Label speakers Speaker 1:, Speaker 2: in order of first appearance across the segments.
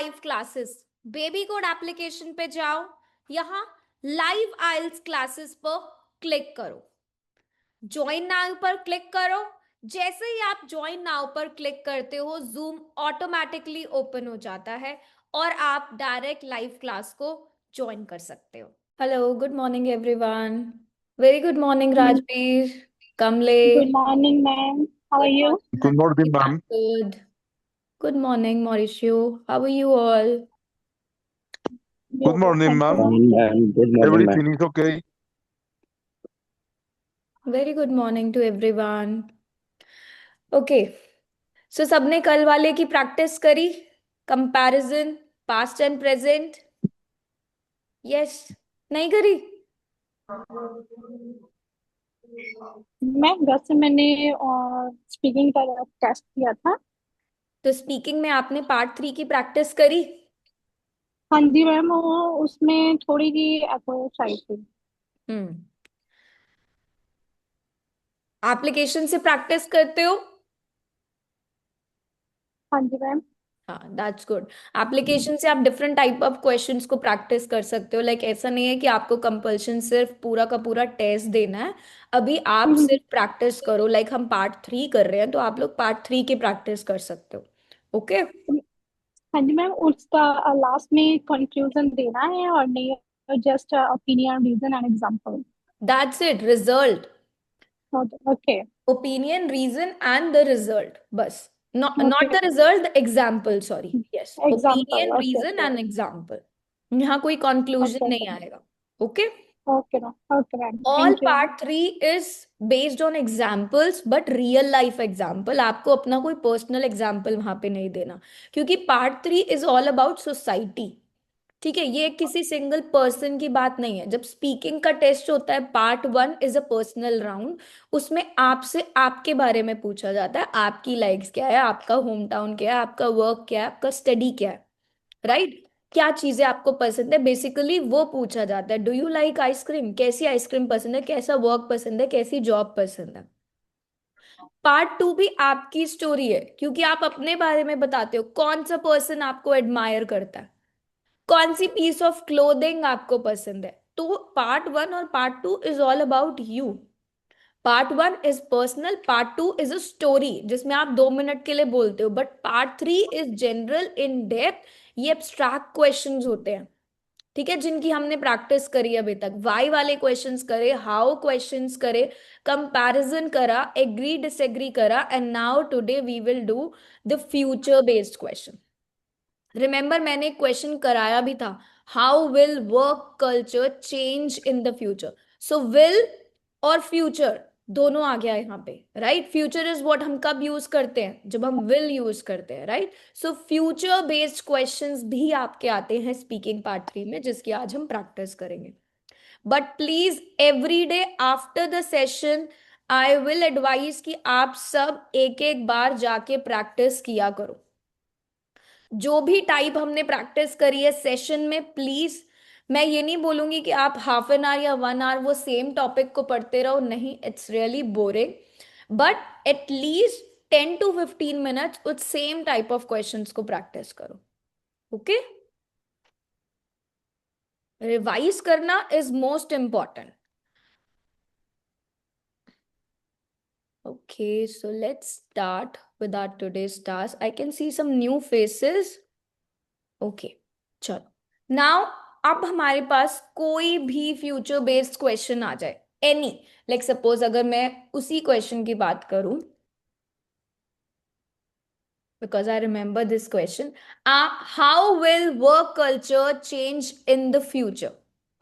Speaker 1: Live classes, baby code application पे जाओ, यहाँ लाइव आइल्स क्लासेस पर क्लिक करो, ज्वाइन नाउ पर क्लिक करो। जैसे ही आप ज्वाइन नाउ पर क्लिक करते हो, जूम ऑटोमेटिकली ओपन हो जाता है और आप डायरेक्ट लाइव क्लास को ज्वाइन कर सकते हो। Hello, good morning everyone. Very good morning Rajveer, Kamle.
Speaker 2: Good morning, ma'am. How are
Speaker 1: good
Speaker 2: you?
Speaker 1: Morning
Speaker 3: Good morning,
Speaker 1: Harshita.
Speaker 3: ma'am.
Speaker 1: Good good morning Mauricio, how are you all?
Speaker 3: Good
Speaker 2: Good,
Speaker 3: morning,
Speaker 2: thank
Speaker 3: ma'am.
Speaker 2: you.
Speaker 4: Morning, ma'am. Good morning, ma'am.
Speaker 3: Everything is okay.
Speaker 1: Very good morning to everyone. Okay, so सबने कल वाले की practice करी, comparison past and present? Yes, नहीं करी?
Speaker 2: मैं वैसे मैंने स्पीकिंग का टेस्ट किया था।
Speaker 1: तो स्पीकिंग में आपने पार्ट 3 की प्रैक्टिस करी?
Speaker 2: हाँ जी मैम, वो उसमें थोड़ी सी अप्रोच आई थी।
Speaker 1: हम्म, एप्लीकेशन से प्रैक्टिस करते हो?
Speaker 2: हाँ जी मैम।
Speaker 1: हाँ, दैट्स गुड। एप्लीकेशन से आप डिफरेंट टाइप ऑफ क्वेश्चंस को प्रैक्टिस कर सकते हो। लाइक ऐसा नहीं है कि आपको कंपल्शन सिर्फ पूरा का पूरा टेस्ट देना है। अभी आप सिर्फ प्रैक्टिस करो। लाइक हम पार्ट 3 कर रहे हैं, तो आप लोग पार्ट 3 की प्रैक्टिस कर सकते हो। ओके,
Speaker 2: हाँ जी मैम, उसका लास्ट में कंक्लूजन देना है और नहीं, just opinion, reason and example.
Speaker 1: That's it, result.
Speaker 2: Okay.
Speaker 1: Opinion, reason and the result, बस।
Speaker 2: Okay.
Speaker 1: Not the result, the example, sorry. Yes,
Speaker 2: example.
Speaker 1: Opinion,
Speaker 2: okay
Speaker 1: reason
Speaker 2: okay.
Speaker 1: And example. यहाँ कोई conclusion
Speaker 2: okay
Speaker 1: नहीं आएगा। Okay,
Speaker 2: okay ma'am. Okay ma'am,
Speaker 1: all
Speaker 2: thank you.
Speaker 1: Part 3 is based on examples, but real life example. आपको अपना कोई personal example वहां पे नहीं देना, क्योंकि part 3 is all about society. ठीक है, ये किसी सिंगल पर्सन की बात नहीं है। जब स्पीकिंग का टेस्ट होता है, part 1 is a personal round. उसमें आपसे आपके बारे में पूछा जाता है, आपकी लाइक्स क्या है, आपका होम टाउन क्या है, आपका वर्क क्या है, आपका स्टडी क्या है, राइट? क्या चीजें आपको पसंद है, बेसिकली वो पूछा जाता है। Do you like ice cream? कैसी आइसक्रीम पसंद है, कैसा वर्क पसंद है, कैसी जॉब पसंद है। पार्ट 2 भी आपकी स्टोरी है, क्योंकि आप अपने बारे में बताते हो। कौन सा पर्सन आपको एडमायर करता है, कौन सी पीस ऑफ क्लोथिंग आपको पसंद है। तो पार्ट 1 और part 2 is all about you. Part 1 is personal, part 2 is a story जिसमें आप 2 मिनट के लिए बोलते हो, but part 3 is general, in depth. ये एब्स्ट्रैक्ट क्वेश्चंस होते हैं, ठीक है, जिनकी हमने प्रैक्टिस करी अभी तक। वाई वाले क्वेश्चंस करे, हाउ क्वेश्चंस करे, कंपैरिजन करा, एग्री डिसएग्री करा, and now today we will do the future based question. Remember, मैंने एक क्वेश्चन कराया भी था, how will work culture change in the future. So will और फ्यूचर दोनों आ गया यहाँ पे, राइट? फ्यूचर इज व्हाट हम कब यूज करते हैं, जब हम विल यूज करते हैं, right? So future based questions भी आपके आते हैं स्पीकिंग पार्ट 3 में, जिसकी आज हम प्रैक्टिस करेंगे। But please every day after the session I will advise कि आप सब एक एक बार जाके प्रैक्टिस किया करो। जो भी टाइप हमने प्रैक्टिस करी है सेशन में, प्लीज, मैं ये नहीं बोलूंगी कि आप हाफ एन आवर या 1 आवर वो सेम टॉपिक को पढ़ते रहो, नहीं, it's really boring. But at least 10 to 15 minutes उस सेम टाइप ऑफ क्वेश्चंस को प्रैक्टिस करो। ओके, रिवाइज करना is most important. Okay, so let's start with our today's task. I can see some new faces. Okay, चलो। Now अब हमारे पास कोई भी future based question आ जाए, एनी, लाइक सपोज अगर मैं उसी क्वेश्चन की बात करूं, because I remember this question, how will work culture change in the future?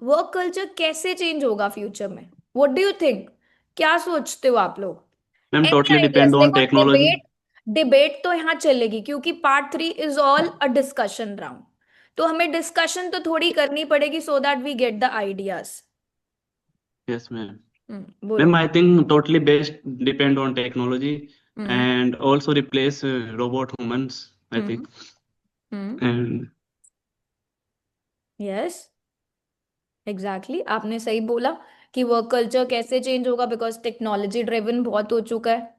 Speaker 1: Work culture कैसे चेंज होगा फ्यूचर में? What do you think? क्या सोचते हो आप लोग?
Speaker 4: Ma'am
Speaker 1: any
Speaker 4: totally
Speaker 1: ideas?
Speaker 4: Depend on
Speaker 1: देखो,
Speaker 4: टेक्नोलॉजी।
Speaker 1: डिबेट डिबेट तो यहाँ चलेगी, क्योंकि part 3 is all a discussion round. तो हमें डिस्कशन तो थोड़ी करनी पड़ेगी, so that we get the ideas.
Speaker 4: Yes ma'am.
Speaker 1: बोलो।
Speaker 4: Ma'am I think totally based depend on technology
Speaker 1: hmm
Speaker 4: and also replace robot humans I
Speaker 1: hmm
Speaker 4: think
Speaker 1: hmm
Speaker 4: and
Speaker 1: yes, exactly, आपने सही बोला कि वर्क कल्चर कैसे change होगा, because technology driven बहुत हो चुका है,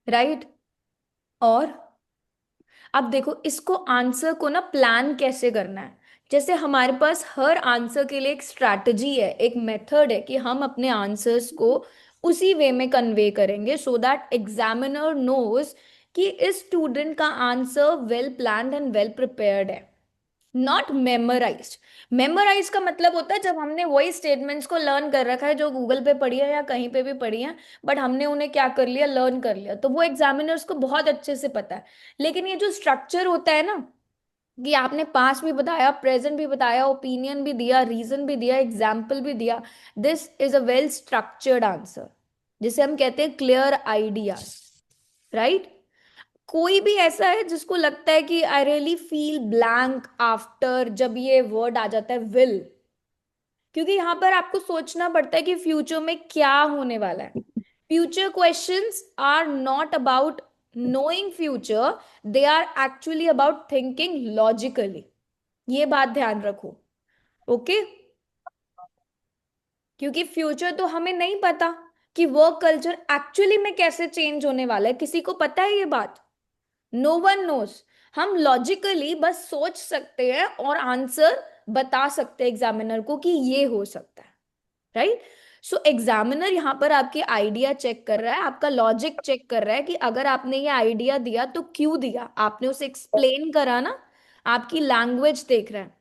Speaker 1: राइट? और अब देखो इसको आंसर को ना प्लान कैसे करना है। जैसे हमारे पास हर आंसर के लिए एक स्ट्रैटेजी है, एक मेथड है कि हम अपने आंसर्स को उसी वे में कन्वे करेंगे सो दैट एग्जामिनर नोज कि इस स्टूडेंट का answer well planned and well prepared है, नॉट मेमोराइज्ड। मेमोराइज का मतलब होता है जब हमने वही स्टेटमेंट्स को लर्न कर रखा है जो गूगल पे पढ़ी है या कहीं पे भी पढ़ी है, बट हमने उन्हें क्या कर लिया, लर्न कर लिया, तो वो एग्जामिनर्स को बहुत अच्छे से पता है। लेकिन ये जो स्ट्रक्चर होता है ना, कि आपने पास्ट भी बताया, प्रेजेंट भी बताया, ओपिनियन भी दिया, रीजन भी दिया, एग्जाम्पल भी दिया, this is a well structured answer, जिसे हम कहते हैं क्लियर आइडियाज, राइट। कोई भी ऐसा है जिसको लगता है कि I really feel blank after जब ये वर्ड आ जाता है विल, क्योंकि यहां पर आपको सोचना पड़ता है कि फ्यूचर में क्या होने वाला है। Future questions are not about knowing future, they are actually about thinking logically. ये बात ध्यान रखो, ओके। क्योंकि फ्यूचर तो हमें नहीं पता कि वर्क कल्चर एक्चुअली में कैसे चेंज होने वाला है, किसी को पता है ये बात? No one knows. हम लॉजिकली बस सोच सकते हैं और आंसर बता सकते हैं एग्जामिनर को कि ये हो सकता है, राइट। सो एग्जामिनर यहाँ पर आपकी आइडिया चेक कर रहा है, आपका लॉजिक चेक कर रहा है कि अगर आपने ये आइडिया दिया तो क्यों दिया, आपने उसे एक्सप्लेन करा ना, आपकी लैंग्वेज देख रहा है।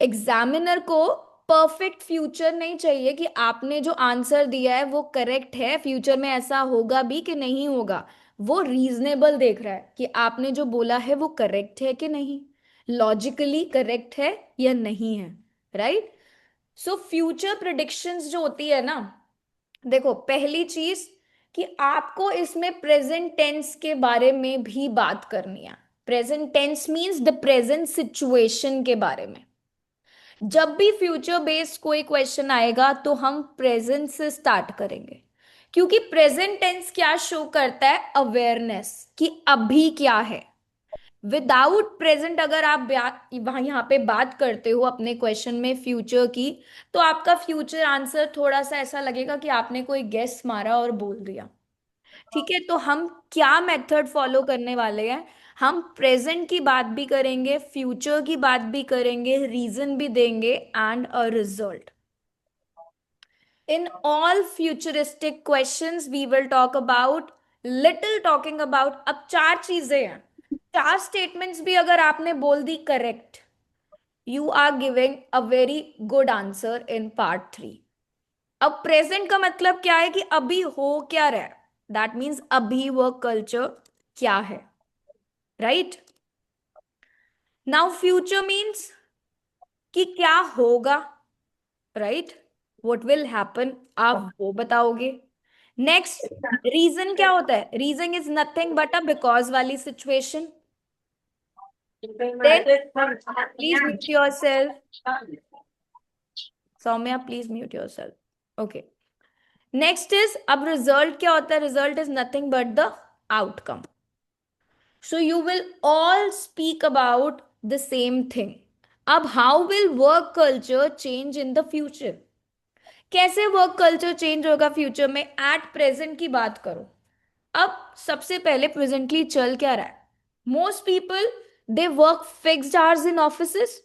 Speaker 1: एग्जामिनर को परफेक्ट फ्यूचर नहीं चाहिए कि आपने जो आंसर दिया है वो करेक्ट है, फ्यूचर में ऐसा होगा भी कि नहीं होगा। वो रीजनेबल देख रहा है कि आपने जो बोला है वो करेक्ट है कि नहीं, लॉजिकली करेक्ट है या नहीं है, राइट। सो फ्यूचर प्रिडिक्शंस जो होती है ना, देखो पहली चीज कि आपको इसमें प्रेजेंट टेंस के बारे में भी बात करनी है। Present tense means the present situation के बारे में। जब भी फ्यूचर बेस्ड कोई क्वेश्चन आएगा तो हम प्रेजेंट से स्टार्ट करेंगे, क्योंकि प्रेजेंट टेंस क्या शो करता है, अवेयरनेस कि अभी क्या है। विदाउट प्रेजेंट अगर आप वहां यहाँ पे बात करते हो अपने क्वेश्चन में फ्यूचर की, तो आपका फ्यूचर आंसर थोड़ा सा ऐसा लगेगा कि आपने कोई गेस मारा और बोल दिया। ठीक है, तो हम क्या मेथड फॉलो करने वाले हैं, हम प्रेजेंट की बात भी करेंगे, फ्यूचर की बात भी करेंगे, रीजन भी देंगे and a result. In all futuristic questions we will talk about, little talking about. अब चार चीजें हैं, चार स्टेटमेंट्स भी अगर आपने बोल दी correct, you are giving a very good answer in part 3। अब प्रेजेंट का मतलब क्या है कि अभी हो क्या रहा है, दैट मीन्स अभी वर्क कल्चर क्या है, राइट। नाउ फ्यूचर मीन्स कि क्या होगा, राइट, व्हाट विल हैपन, आप वो बताओगे। नेक्स्ट, रीजन क्या होता है, reason is nothing but a because वाली situation. Then please mute yourself, Saumya please mute yourself, okay. Next is, अब रिजल्ट क्या होता है, result is nothing but the outcome. So you will all speak about the same thing. अब how will work culture change in the future? कैसे work culture change होगा future में, at present की बात करो। अब सबसे पहले प्रेजेंटली चल क्या रहा है, most people they work fixed hours in offices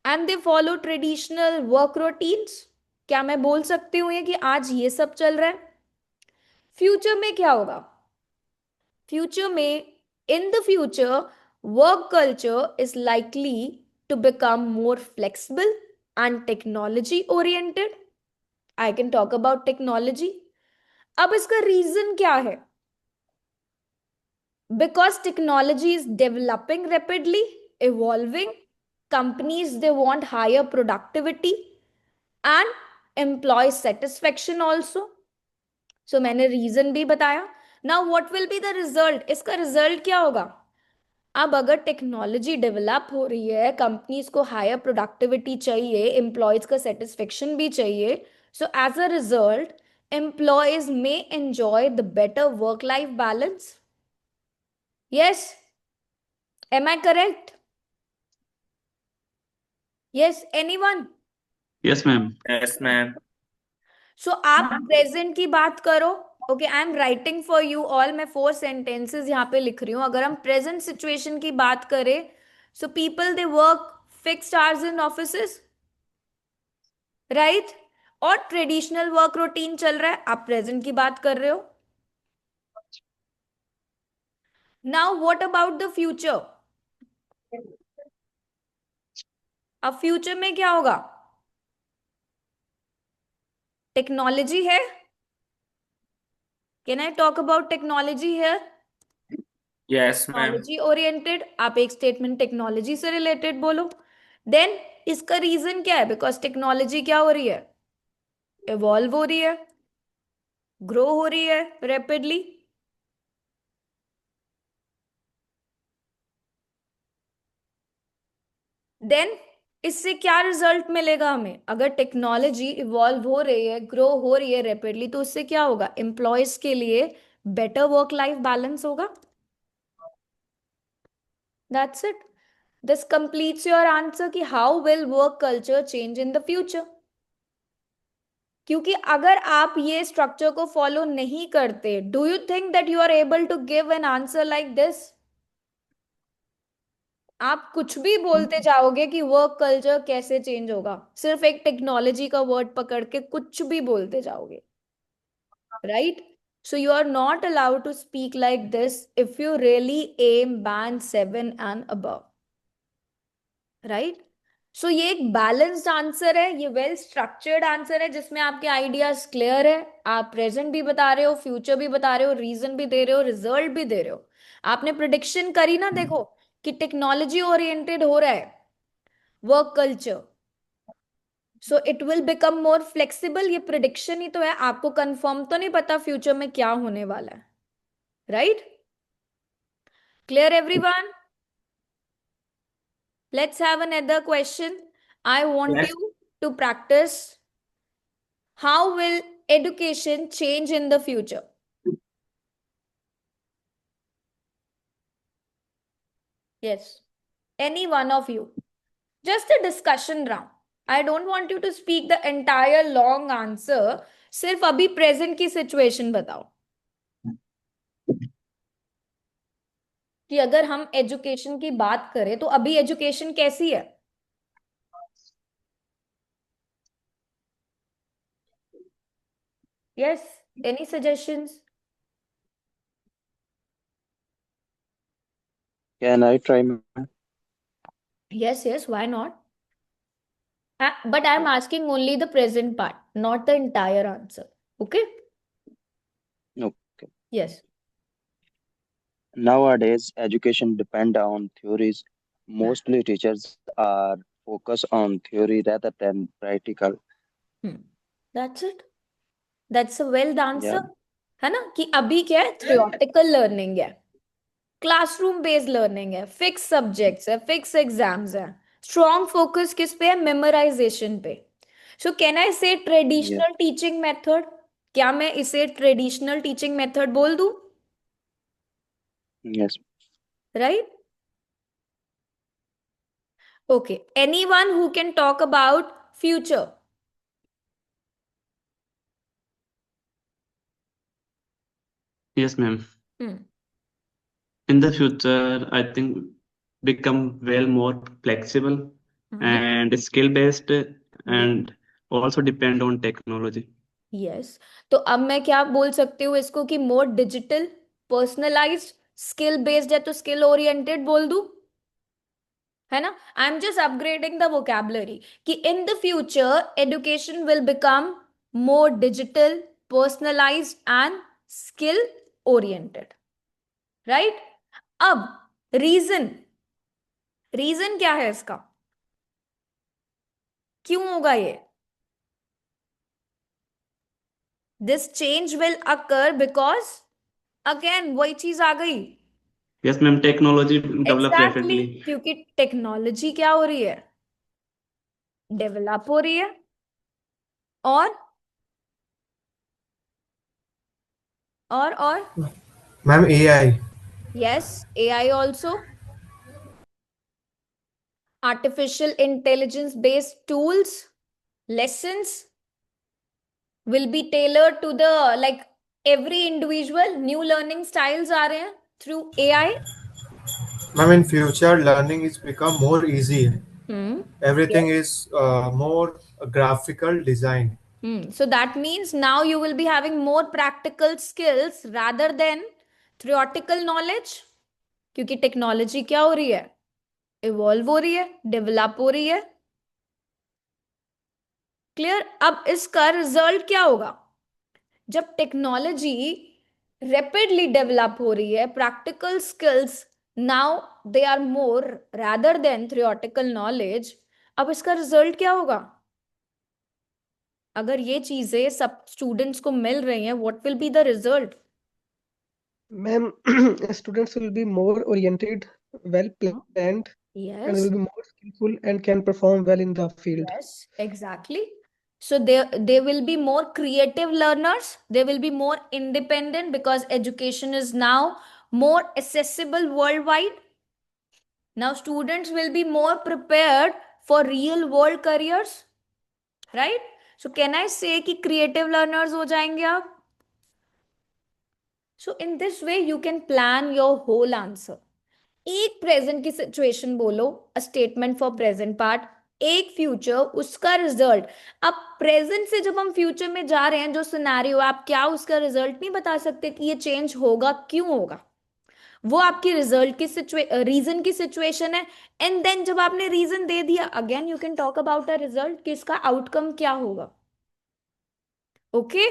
Speaker 1: and they follow traditional work routines. क्या मैं बोल सकती हूँ ये कि आज ये सब चल रहा है? फ्यूचर में क्या होगा, फ्यूचर में, in the future, work culture is likely to become more flexible and technology oriented. I can talk about technology. अब इसका रीजन क्या है, because technology is developing rapidly, evolving, companies they want higher productivity and employee satisfaction also. So मैंने reason भी बताया। Now what will be the result, इसका result क्या होगा? अब अगर टेक्नोलॉजी डेवलप हो रही है, कंपनीज को हायर प्रोडक्टिविटी चाहिए, एम्प्लॉयज का सेटिस्फेक्शन भी चाहिए, so as a result employees may enjoy the better work life balance. Yes, am I correct? Yes, anyone?
Speaker 4: Yes, ma'am.
Speaker 3: Yes, ma'am.
Speaker 1: So आप प्रेजेंट की बात करो, okay, I am writing for you all. मैं 4 sentences यहाँ पे लिख रही हूँ। अगर हम प्रेजेंट सिचुएशन की बात करें, सो people they work fixed hours in offices, right? और ट्रेडिशनल वर्क रूटीन चल रहा है, आप प्रेजेंट की बात कर रहे हो। Now what about the future? अब फ्यूचर में क्या होगा? टेक्नोलॉजी है। Can I talk about technology here?
Speaker 3: Yes, ma'am.
Speaker 1: Technology oriented, आप एक स्टेटमेंट टेक्नोलॉजी से रिलेटेड बोलो। देन इसका रीजन क्या है? बिकॉज टेक्नोलॉजी क्या हो रही है? इवॉल्व हो रही है, ग्रो हो रही है रैपिडली। देन इससे क्या रिजल्ट मिलेगा हमें? अगर टेक्नोलॉजी इवॉल्व हो रही है, ग्रो हो रही है रैपिडली, तो उससे क्या होगा? एम्प्लॉयज के लिए बेटर वर्क लाइफ बैलेंस होगा। That's it. This completes your answer कि how will work culture change in the future. क्योंकि अगर आप ये स्ट्रक्चर को फॉलो नहीं करते, do you think that you are able to give an answer like this? आप कुछ भी बोलते जाओगे कि वर्क कल्चर कैसे चेंज होगा, सिर्फ एक टेक्नोलॉजी का वर्ड पकड़ के कुछ भी बोलते जाओगे, right? So you are not allowed to speak like this if you really aim band 7 and above, right? So ये एक बैलेंस्ड आंसर है, ये वेल स्ट्रक्चर्ड आंसर है, जिसमें आपके आइडियाज क्लियर है। आप प्रेजेंट भी बता रहे हो, फ्यूचर भी बता रहे हो, रीजन भी दे रहे हो, रिजल्ट भी दे रहे हो। आपने प्रिडिक्शन करी ना, देखो कि टेक्नोलॉजी ओरिएंटेड हो रहा है work culture, so it will become more flexible. ये प्रिडिक्शन ही तो है, आपको कंफर्म तो नहीं पता फ्यूचर में क्या होने वाला है, right? Clear everyone? Let's have another question. I want
Speaker 3: Yes.
Speaker 1: you to practice. How will education change in the future? Yes. Any one of you. Just a discussion round. I don't want you to speak the entire long answer. सिर्फ अभी present की situation बताओ कि अगर हम education की बात करें तो अभी एजुकेशन कैसी है? Yes. Any suggestions?
Speaker 5: Can I try? Ma'am?
Speaker 1: Yes, yes. Why not? But I'm asking only the present part, not the entire answer. Okay?
Speaker 5: Okay.
Speaker 1: Yes.
Speaker 5: Nowadays, education depend on theories. Mostly teachers are focused on theory rather than practical.
Speaker 1: Hmm. That's it. That's a well
Speaker 5: Yeah.
Speaker 1: answer. है ना? कि अभी क्या है? Theoretical learning है, classroom based learning है, fix subjects है, fix exams है, स्ट्रॉन्ग फोकस किस पे है? मेमोराइजेशन पे। सो कैन आई से
Speaker 5: Yeah.
Speaker 1: Traditional teaching method? क्या मैं इसे ट्रेडिशनल टीचिंग मेथड बोल दूं?
Speaker 5: Yes.
Speaker 1: Right? Okay, anyone who can talk about future?
Speaker 4: Yes, ma'am.
Speaker 1: Hmm,
Speaker 4: In the future, I think become well more flexible and skill based and also depend on technology.
Speaker 1: Yes. तो अब मैं क्या बोल सकती हूँ इसको कि more digital, personalised, skill based है तो स्किल ओरिएंटेड बोल दूं, है ना? I am just upgrading the vocabulary कि in the future education will become more digital, personalised and skill oriented, right? अब रीजन, रीजन क्या है इसका? क्यों होगा ये? This change will occur because, again वही चीज आ गई।
Speaker 4: Yes, ma'am. Technology develop
Speaker 1: exactly
Speaker 4: rapidly.
Speaker 1: क्योंकि टेक्नोलॉजी क्या हो रही है? डेवलप हो रही है। और और
Speaker 6: ma'am AI।
Speaker 1: Yes, AI also, artificial intelligence based tools, lessons will be tailored to the like every individual new learning styles आ रहे हैं through AI.
Speaker 6: Ma'am, in future, learning is become more easy.
Speaker 1: Hmm.
Speaker 6: Everything
Speaker 1: Yes.
Speaker 6: is more graphical design.
Speaker 1: So that means now you will be having more practical skills rather than theoretical knowledge. क्योंकि technology क्या हो रही है, evolve हो रही है, develop हो रही है. क्लियर. अब इसका रिजल्ट क्या होगा? जब टेक्नोलॉजी रैपिडली डेवलप हो रही है, practical skills now they are more rather than theoretical knowledge. अब इसका रिजल्ट क्या होगा? अगर ये चीजें सब स्टूडेंट्स को मिल रही हैं, what will be the result?
Speaker 7: Ma'am, students will be more oriented, well planned, and
Speaker 1: Yes.
Speaker 7: will be more skillful and can perform well in the field.
Speaker 1: Yes, exactly. So they will be more creative learners. They will be more independent because education is now more accessible worldwide. Now students will be more prepared for real world careers, right? So can I say कि creative learners हो जाएंगे आप? So in this way you can plan your whole answer. एक present की situation बोलो, a statement for present part, एक future, उसका result. अब प्रेजेंट से जब हम फ्यूचर में जा रहे हैं, जो सिनेरियो, आप क्या उसका रिजल्ट नहीं बता सकते कि ये चेंज होगा, क्यों होगा. वो आपकी रिजल्ट की रीजन की सिचुएशन है. एंड देन जब आपने रीजन दे दिया, again you can talk about a result कि इसका आउटकम क्या होगा. Okay.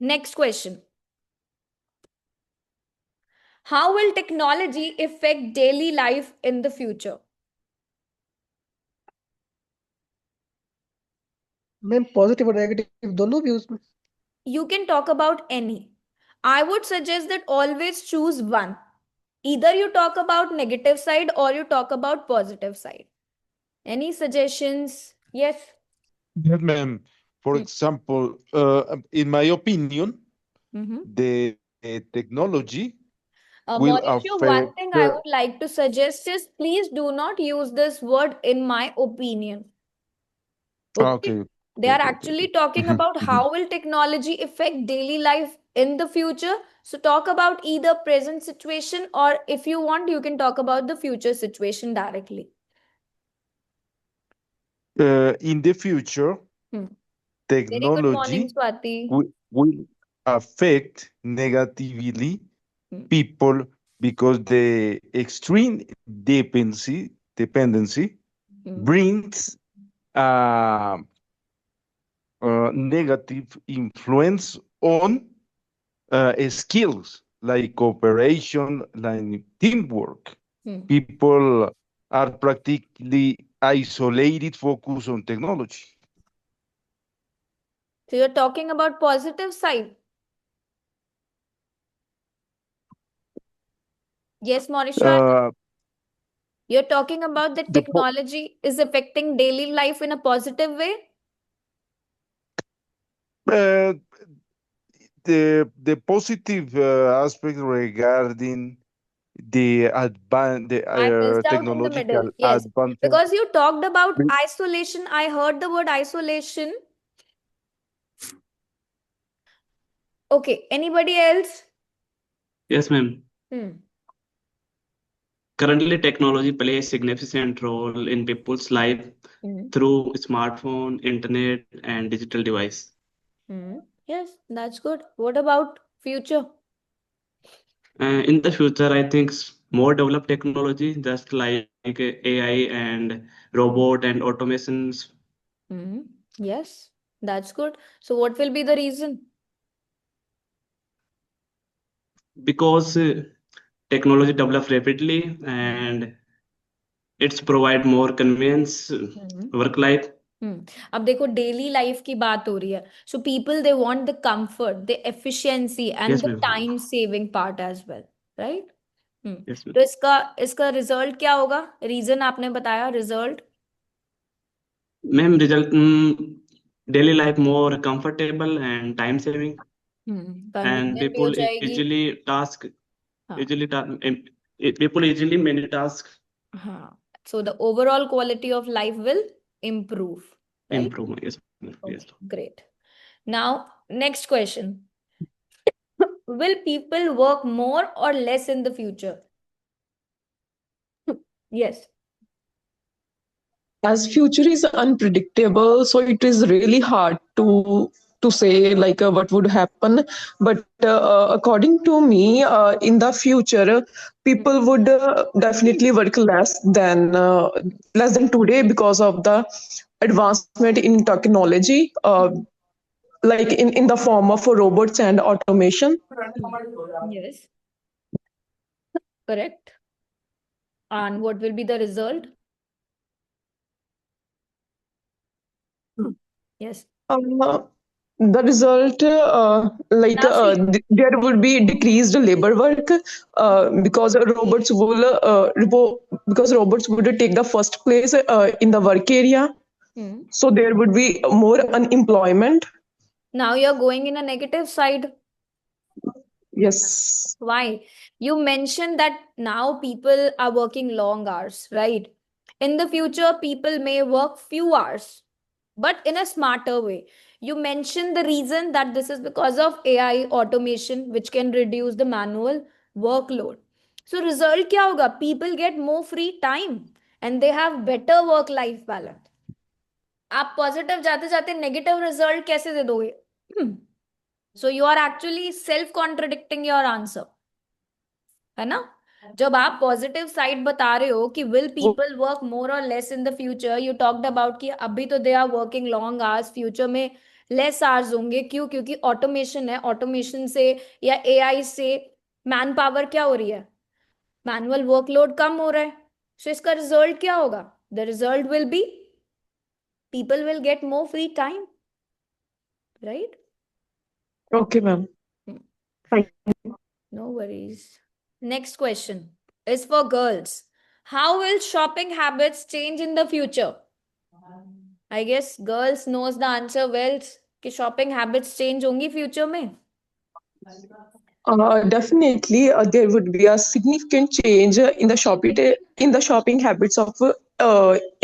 Speaker 1: Next question. How will technology affect daily life in the future?
Speaker 7: Ma'am, positive और negative दोनों views में.
Speaker 1: You can talk about any. I would suggest that always choose one. Either you talk about negative side or you talk about positive side. Any suggestions? Yes.
Speaker 8: Yes, ma'am. For example, in my opinion, the technology will
Speaker 1: Mauricio, one
Speaker 8: affect.
Speaker 1: thing I would like to suggest is please do not use this word in my opinion. Okay.
Speaker 8: Okay.
Speaker 1: They are actually talking about how will technology affect daily life in the future. So talk about either present situation or if you want, you can talk about the future situation directly.
Speaker 8: In the future,
Speaker 1: Very good morning,
Speaker 8: technology
Speaker 1: Swati.
Speaker 8: will affect negatively people because the extreme dependency brings negative influence on skills like cooperation, like teamwork. People are practically isolated, focused on technology.
Speaker 1: So you're talking about positive side. Yes, Mauricio. You're talking about that technology is affecting daily life in a positive way?
Speaker 8: The positive aspect regarding the
Speaker 1: I missed out in the
Speaker 8: technological
Speaker 1: middle. Yes,
Speaker 8: advantage.
Speaker 1: because you talked about isolation. I heard the word isolation. Okay, anybody else?
Speaker 4: Yes, ma'am. Currently, technology plays a significant role in people's life through smartphone, internet, and digital device.
Speaker 1: Yes, that's good. What about future?
Speaker 4: In the future, I think more developed technology, just like AI and robot and automations.
Speaker 1: Yes, that's good. So what will be the reason?
Speaker 4: Because technology develops rapidly and it's provide more convenience work life.
Speaker 1: अब देखो daily life की बात हो रही है. So people they want the comfort, the efficiency and the time saving part as well, right? तो इसका result क्या होगा? रीजन आपने बताया, result.
Speaker 4: Ma'am result daily life more comfortable and time saving and people easily task people easily many tasks.
Speaker 1: So the overall quality of life will improve, right?
Speaker 4: Improve, yes.
Speaker 1: Okay,
Speaker 4: Yes.
Speaker 1: great. Now, next question. Will people work more or less in the future? Yes.
Speaker 9: As future is unpredictable, so it is really hard to say like what would happen. But according to me, in the future, people would definitely work less than today because of the advancement in technology, like in the form of robots and automation.
Speaker 1: Yes. Correct. And what will be the result? Yes.
Speaker 9: The result,
Speaker 1: Now see,
Speaker 9: there would be decreased labor work because robots would take the first place in the work area.
Speaker 1: hmm.
Speaker 9: So there would be more unemployment.
Speaker 1: Now you're going in a negative side.
Speaker 9: Yes.
Speaker 1: Why? You mentioned that now people are working long hours, right? In the future, people may work few hours, but in a smarter way. You mentioned the reason that this is because of AI automation, which can reduce the manual workload. So, result क्या होगा? People get more free time and they have better work-life balance. आप positive जाते जाते negative result कैसे दे दोगे? So you are actually self contradicting your answer, है ना? जब आप पॉजिटिव साइड बता रहे हो कि विल पीपल वर्क मोर और less in the future, you talked about कि अभी तो they are working long hours, future में लेस आवर्स होंगे। क्यों? क्योंकि ऑटोमेशन है, ऑटोमेशन से या एआई से मैन पावर क्या हो रही है? मैनुअल वर्कलोड कम हो रहा है। सो इसका रिजल्ट क्या होगा? The result will be people will get more free time, right?
Speaker 9: Okay, ma'am. Thank you.
Speaker 1: No worries. Next question is for girls. How will shopping habits change in the future? I guess girls knows the answer well कि shopping habits change होंगी future में.
Speaker 9: Definitely, there would be a significant change in the shopping habits of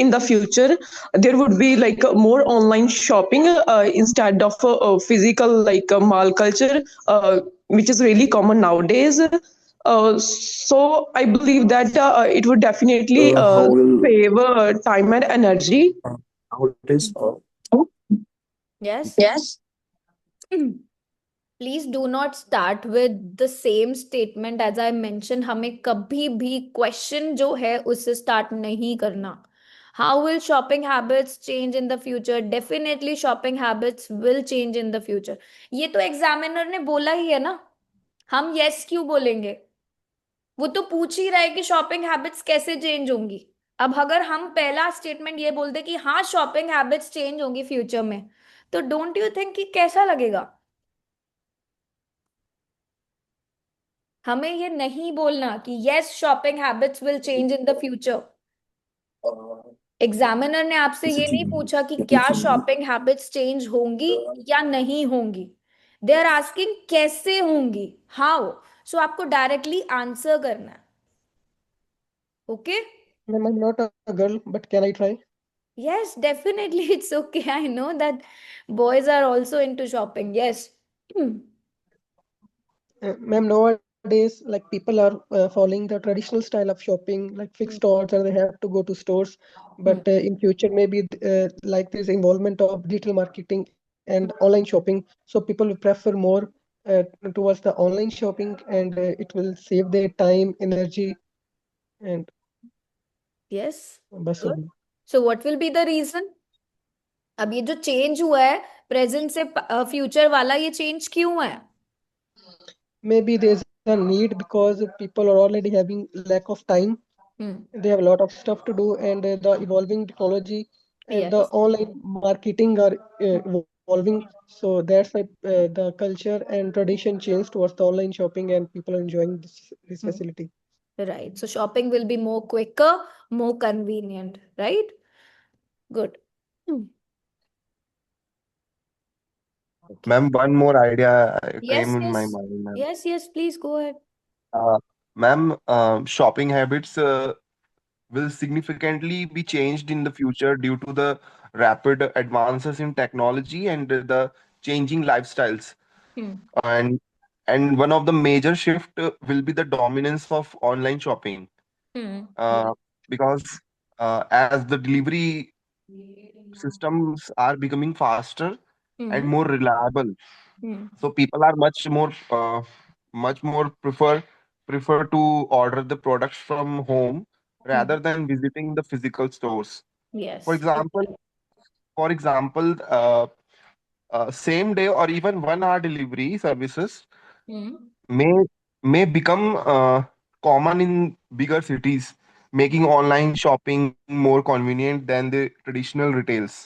Speaker 9: in the future. There would be like more online shopping instead of physical like mall culture, which is really common nowadays. So I believe that it would definitely
Speaker 6: How will
Speaker 9: save time and energy.
Speaker 6: how it is?
Speaker 1: Yes.
Speaker 9: Yes.
Speaker 1: Please do not start with the same statement as I mentioned. हमें कभी भी question जो है उससे start नहीं करना. How will shopping habits change in the future? Definitely shopping habits will change in the future. ये तो examiner ने बोला ही है ना, हम yes क्यों बोलेंगे? वो तो पूछ ही रहा है कि शॉपिंग हैबिट्स कैसे चेंज होंगी। अब अगर हम पहला स्टेटमेंट ये बोल दे कि हाँ शॉपिंग हैबिट्स चेंज होंगी फ्यूचर में, तो डोंट यू थिंक कि कैसा लगेगा? हमें ये नहीं बोलना कि yes shopping habits will change in the future. Examiner ने आपसे ये नहीं पूछा कि क्या शॉपिंग हैबिट्स चेंज होंगी या नहीं होंगी, दे आर आस्किंग कैसे होंगी, हाउ। सो आपको डायरेक्टली आंसर करना है। Okay
Speaker 7: Ma'am, I'm not a girl, but can I try?
Speaker 1: Yes, definitely. It's okay. I know that boys are also into shopping. Yes.
Speaker 7: Ma'am, nowadays, like people are following the traditional style of shopping, like fixed stores, or they have to go to stores. But in future, maybe like this involvement of digital marketing and online shopping, so people will prefer more towards the online shopping, and it will save their time, energy, and
Speaker 1: Yes.
Speaker 7: bus.
Speaker 1: Good. So what will be the reason? अब ये जो change हुआ है present से future वाला, ये change क्यों है?
Speaker 7: Maybe there's a need because people are already having lack of time. They have a lot of stuff to do, and the evolving technology and the
Speaker 1: Yes.
Speaker 7: online marketing are evolving. So that's why the culture and tradition changed towards the online shopping, and people are enjoying this facility.
Speaker 1: Right. So shopping will be more quicker, more convenient, right? Good. Okay.
Speaker 10: Ma'am, one more idea
Speaker 1: Yes,
Speaker 10: came in my
Speaker 1: yes.
Speaker 10: mind, ma'am.
Speaker 1: Yes, yes, please go ahead.
Speaker 10: Ma'am, shopping habits will significantly be changed in the future due to the rapid advances in technology and the changing lifestyles,
Speaker 1: Hmm.
Speaker 10: and one of the major shift will be the dominance of online shopping,
Speaker 1: Hmm.
Speaker 10: because as the delivery systems are becoming faster and
Speaker 1: Hmm.
Speaker 10: more reliable,
Speaker 1: Hmm.
Speaker 10: so people are much more prefer to order the products from home
Speaker 1: Hmm.
Speaker 10: rather than visiting the physical stores. For
Speaker 1: Yes.
Speaker 10: example, for example, same day or even 1 hour delivery services
Speaker 1: Hmm.
Speaker 10: may become common in bigger cities, making online shopping more convenient than the traditional retails.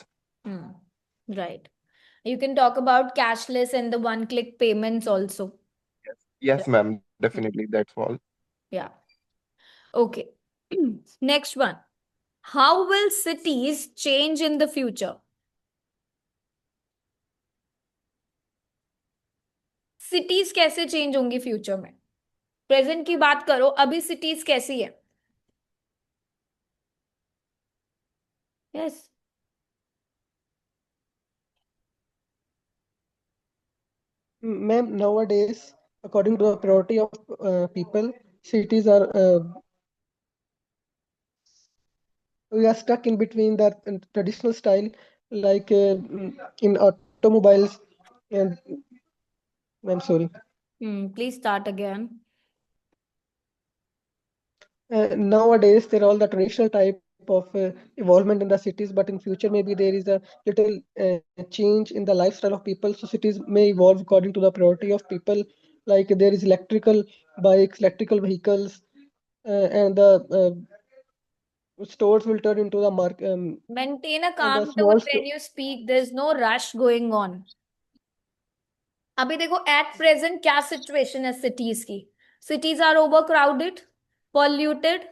Speaker 1: Hmm. Right. You can talk about cashless and the one-click payments also.
Speaker 10: Yes,
Speaker 1: Right.
Speaker 10: ma'am, definitely. That's all.
Speaker 1: Yeah. Okay. Next one. How will cities change in the future? Cities कैसे change होंगी future में? Present की बात करो, अभी cities कैसी है? Yes.
Speaker 7: Ma'am, nowadays, according to the priority of people, cities are we are stuck in between the traditional style, like in automobiles, and I'm sorry.
Speaker 1: Please start again.
Speaker 7: Nowadays, there are all the traditional type of involvement in the cities, but in future maybe there is a little change in the lifestyle of people. So cities may evolve according to the priority of people. Like there is electrical bikes, electrical vehicles, and the stores will turn into the market
Speaker 1: Maintain a
Speaker 7: and the
Speaker 1: calm
Speaker 7: small
Speaker 1: tone when you speak. There's no rush going on. अभी देखो at present क्या situation है cities की? Cities are overcrowded, polluted.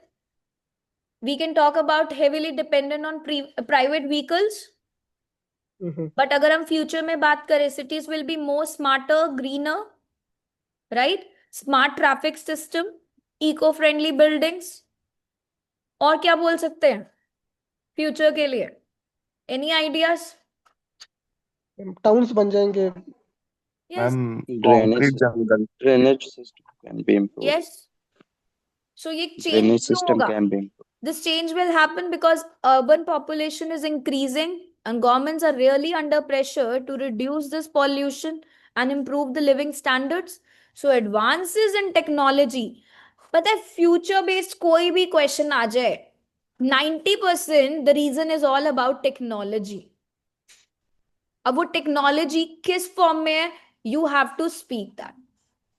Speaker 1: We can talk about heavily dependent on private vehicles. But अगर हम future में बात करें, cities will be more smarter, greener, right? Smart traffic system, eco-friendly buildings. और क्या बोल सकते हैं फ्यूचर के लिए? Any ideas?
Speaker 7: towns बन जाएंगे.
Speaker 1: Yes.
Speaker 10: Concrete jungle.
Speaker 5: Drainage system can be improved.
Speaker 1: Yes. So ये change
Speaker 5: Drainage
Speaker 1: क्यों
Speaker 5: system
Speaker 1: होगा?
Speaker 5: can be improved.
Speaker 1: This change will happen because urban population is increasing and governments are really under pressure to reduce this pollution and improve the living standards. So advances in technology, पता है future based कोई भी question आ जाए, 90% the reason is all about technology. अब वो technology किस form में है, you have to speak that.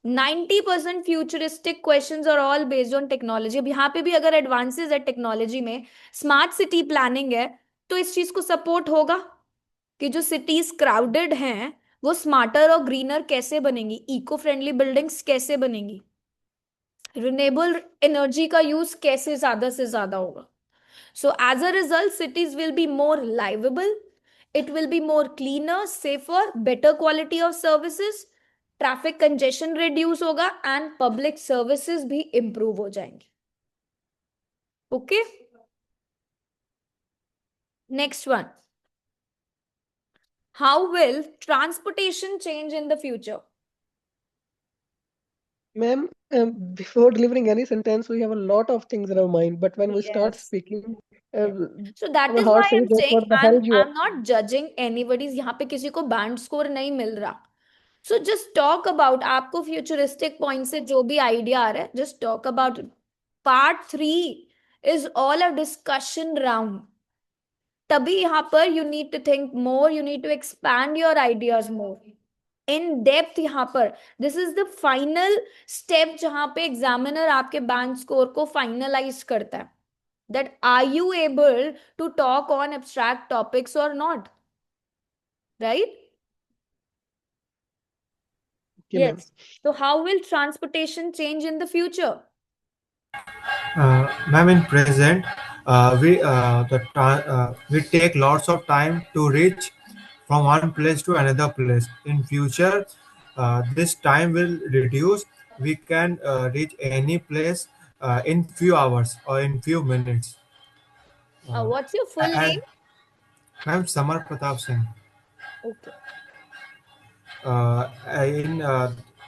Speaker 1: 90% futuristic questions are all based on technology. अब यहाँ पे भी अगर एडवांसेस है टेक्नोलॉजी में, स्मार्ट सिटी प्लानिंग है, तो इस चीज को सपोर्ट होगा कि जो सिटीज क्राउडेड हैं वो स्मार्टर और ग्रीनर कैसे बनेंगी, इको फ्रेंडली बिल्डिंग्स कैसे बनेंगी, रिन्यूएबल एनर्जी का यूज कैसे ज्यादा से ज्यादा होगा. So as a result, cities will be more livable. It will be more cleaner, safer, better quality of services. Traffic congestion reduce होगा and public services भी improve हो जाएंगे. Okay? Next one. How will transportation change in the future?
Speaker 7: Ma'am, before delivering any sentence, we have a lot of things in our mind, but when we start
Speaker 1: Yes.
Speaker 7: speaking,
Speaker 1: Yes. So that
Speaker 7: our
Speaker 1: is
Speaker 7: heart
Speaker 1: why
Speaker 7: says
Speaker 1: I'm
Speaker 7: that
Speaker 1: saying
Speaker 7: what the hell you are.
Speaker 1: I'm not judging anybody's. यहाँ पे किसी को band score नहीं मिल रहा. So just talk about, आपको futuristic point से जो भी आइडिया आ रहा है, just talk about it. Part 3 is all a discussion round. तभी यहाँ पर you need to think more, you need to expand your ideas more. In depth यहाँ पर, this is the final step जहाँ पे एग्जामिनर आपके बैंड स्कोर को finalise करता है. That are you able to talk on abstract topics or not? Right?
Speaker 7: Okay, ma'am.
Speaker 1: Yes. So how will transportation change in the future?
Speaker 6: Ma'am, in present, we take lots of time to reach from one place to another place. In future, this time will reduce. We can reach any place in few hours or in few minutes.
Speaker 1: What's your full
Speaker 6: And
Speaker 1: name?
Speaker 6: ma'am, Samar Pratap Singh.
Speaker 1: Okay.
Speaker 6: in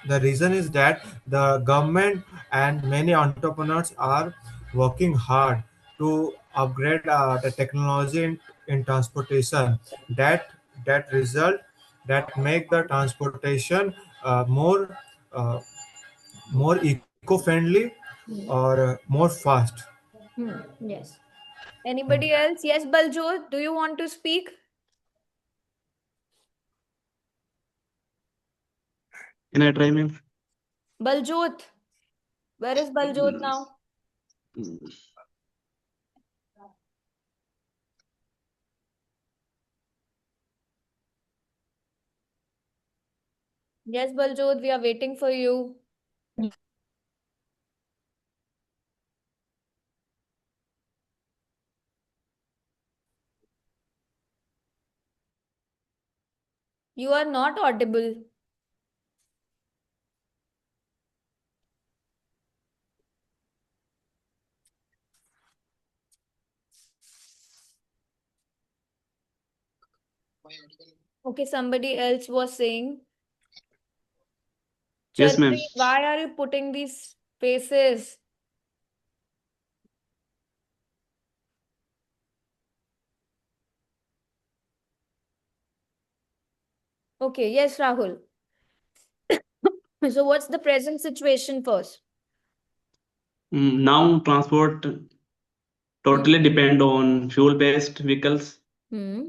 Speaker 6: the reason is that the government and many entrepreneurs are working hard to upgrade the technology in transportation that result that make the transportation more uh, more eco-friendly
Speaker 1: Hmm.
Speaker 6: or more fast.
Speaker 1: Yes. Anybody else? Yes, Baljot, do you want to speak?
Speaker 4: Can I try, ma'am?
Speaker 1: Baljot. Where is Baljot now? Yes, Baljot, we are waiting for you. You are not audible. Okay, somebody else was saying.
Speaker 4: Yes, ma'am.
Speaker 1: Chalpreet, why are you putting these faces? Okay, yes, Rahul. So what's the present situation first?
Speaker 4: Now transport totally depend on fuel-based vehicles,
Speaker 1: Hmm.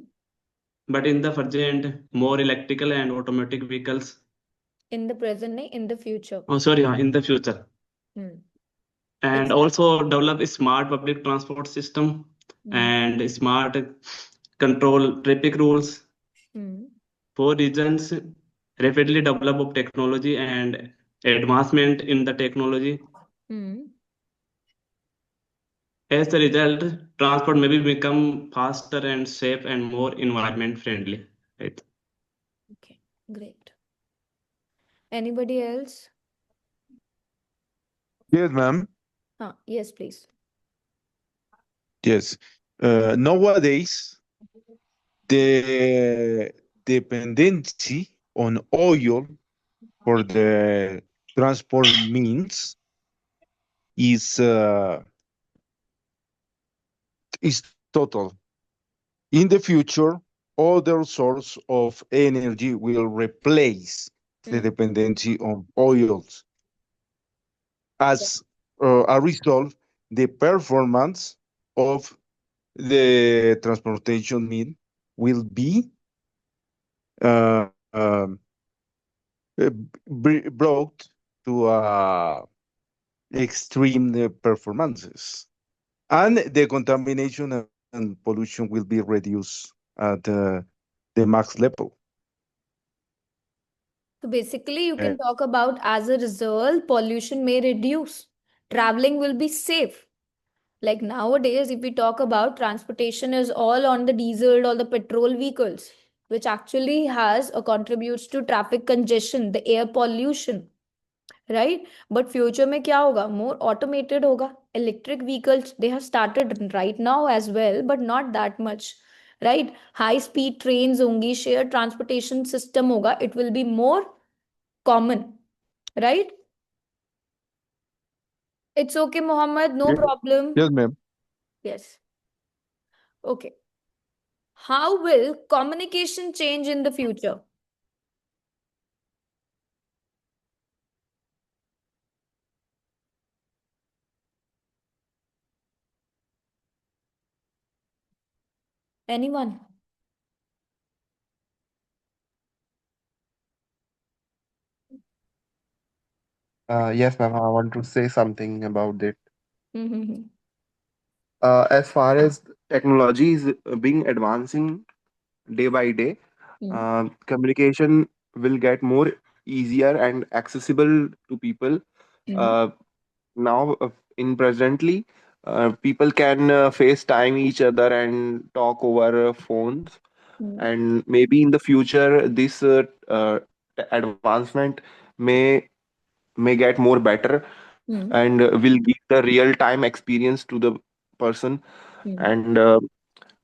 Speaker 4: but in the present, more electrical and automatic vehicles.
Speaker 1: In the present, nahi, in the future.
Speaker 4: Oh, sorry, in the future.
Speaker 1: Hmm.
Speaker 4: And
Speaker 1: Exactly.
Speaker 4: also develop a smart public transport system
Speaker 1: Hmm.
Speaker 4: and smart control traffic rules.
Speaker 1: Hmm.
Speaker 4: For reasons, rapidly develop of technology and advancement in the technology.
Speaker 1: Hmm.
Speaker 4: As a result, transport may become faster and safe and more environment friendly. Right?
Speaker 1: Okay, great. Anybody else?
Speaker 8: Yes, ma'am.
Speaker 1: Yes, please.
Speaker 8: Yes. Nowadays, the dependency on oil for the transport means is is total. In the future, other source of energy will replace the
Speaker 1: Hmm.
Speaker 8: dependency on oils. As a result, the performance of the transportation mean will be uh, um, brought to extreme performances, and the contamination and pollution will be reduced at the max level.
Speaker 1: So basically, you
Speaker 8: Uh,
Speaker 1: can talk about as a result, pollution may reduce. Traveling will be safe. Like nowadays, if we talk about transportation is all on the diesel or the petrol vehicles, which actually has or contributes to traffic congestion, the air pollution, right? But future में क्या होगा? More automated होगा. Electric vehicles, they have started right now as well, but not that much, right? High speed trains होंगी, shared transportation system होगा. It will be more common, right? It's okay, Mohammed, no
Speaker 8: Ye-
Speaker 1: problem.
Speaker 8: Yes, ma'am.
Speaker 1: Yes. Okay. How will communication change in the future? Anyone?
Speaker 10: Yes, ma'am. I want to say something about it.
Speaker 1: Mm-hmm.
Speaker 10: As far as technology is being advancing day by day, communication will get more easier and accessible to people. Uh, Now, in presently, people can FaceTime each other and talk over phones. And maybe in the future, this advancement may may get more better and will give the real time experience to the person. And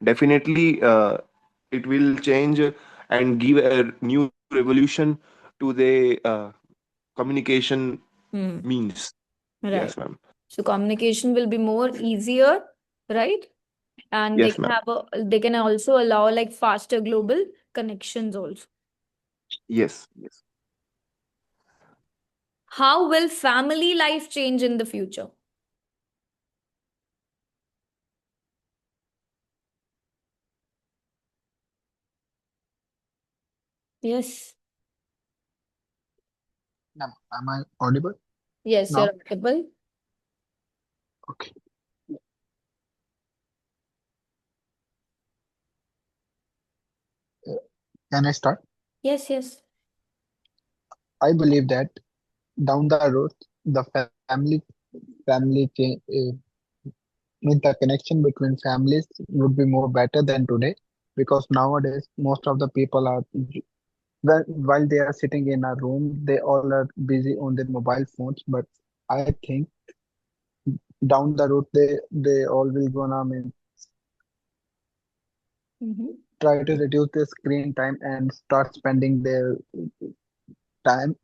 Speaker 10: definitely, it will change and give a new revolution to the communication
Speaker 1: Hmm.
Speaker 10: means. Yes,
Speaker 1: Right.
Speaker 10: ma'am.
Speaker 1: So communication will be more easier, right? And
Speaker 10: Yes, ma'am.
Speaker 1: they can also allow like faster global connections also.
Speaker 10: Yes, yes.
Speaker 1: How will family life change in the future? Yes.
Speaker 11: Ma'am, am I audible
Speaker 1: Yes,
Speaker 11: now?
Speaker 1: you're audible.
Speaker 11: Okay. Uh, Can I start?
Speaker 1: Yes, yes.
Speaker 11: I believe that down the road, the family change, means the connection between families would be more better than today, because nowadays most of the people are while they are sitting in a room, they all are busy on their mobile phones. But I think down the road, they all will gonna
Speaker 1: Mm-hmm.
Speaker 11: try to reduce their screen time and start spending their time,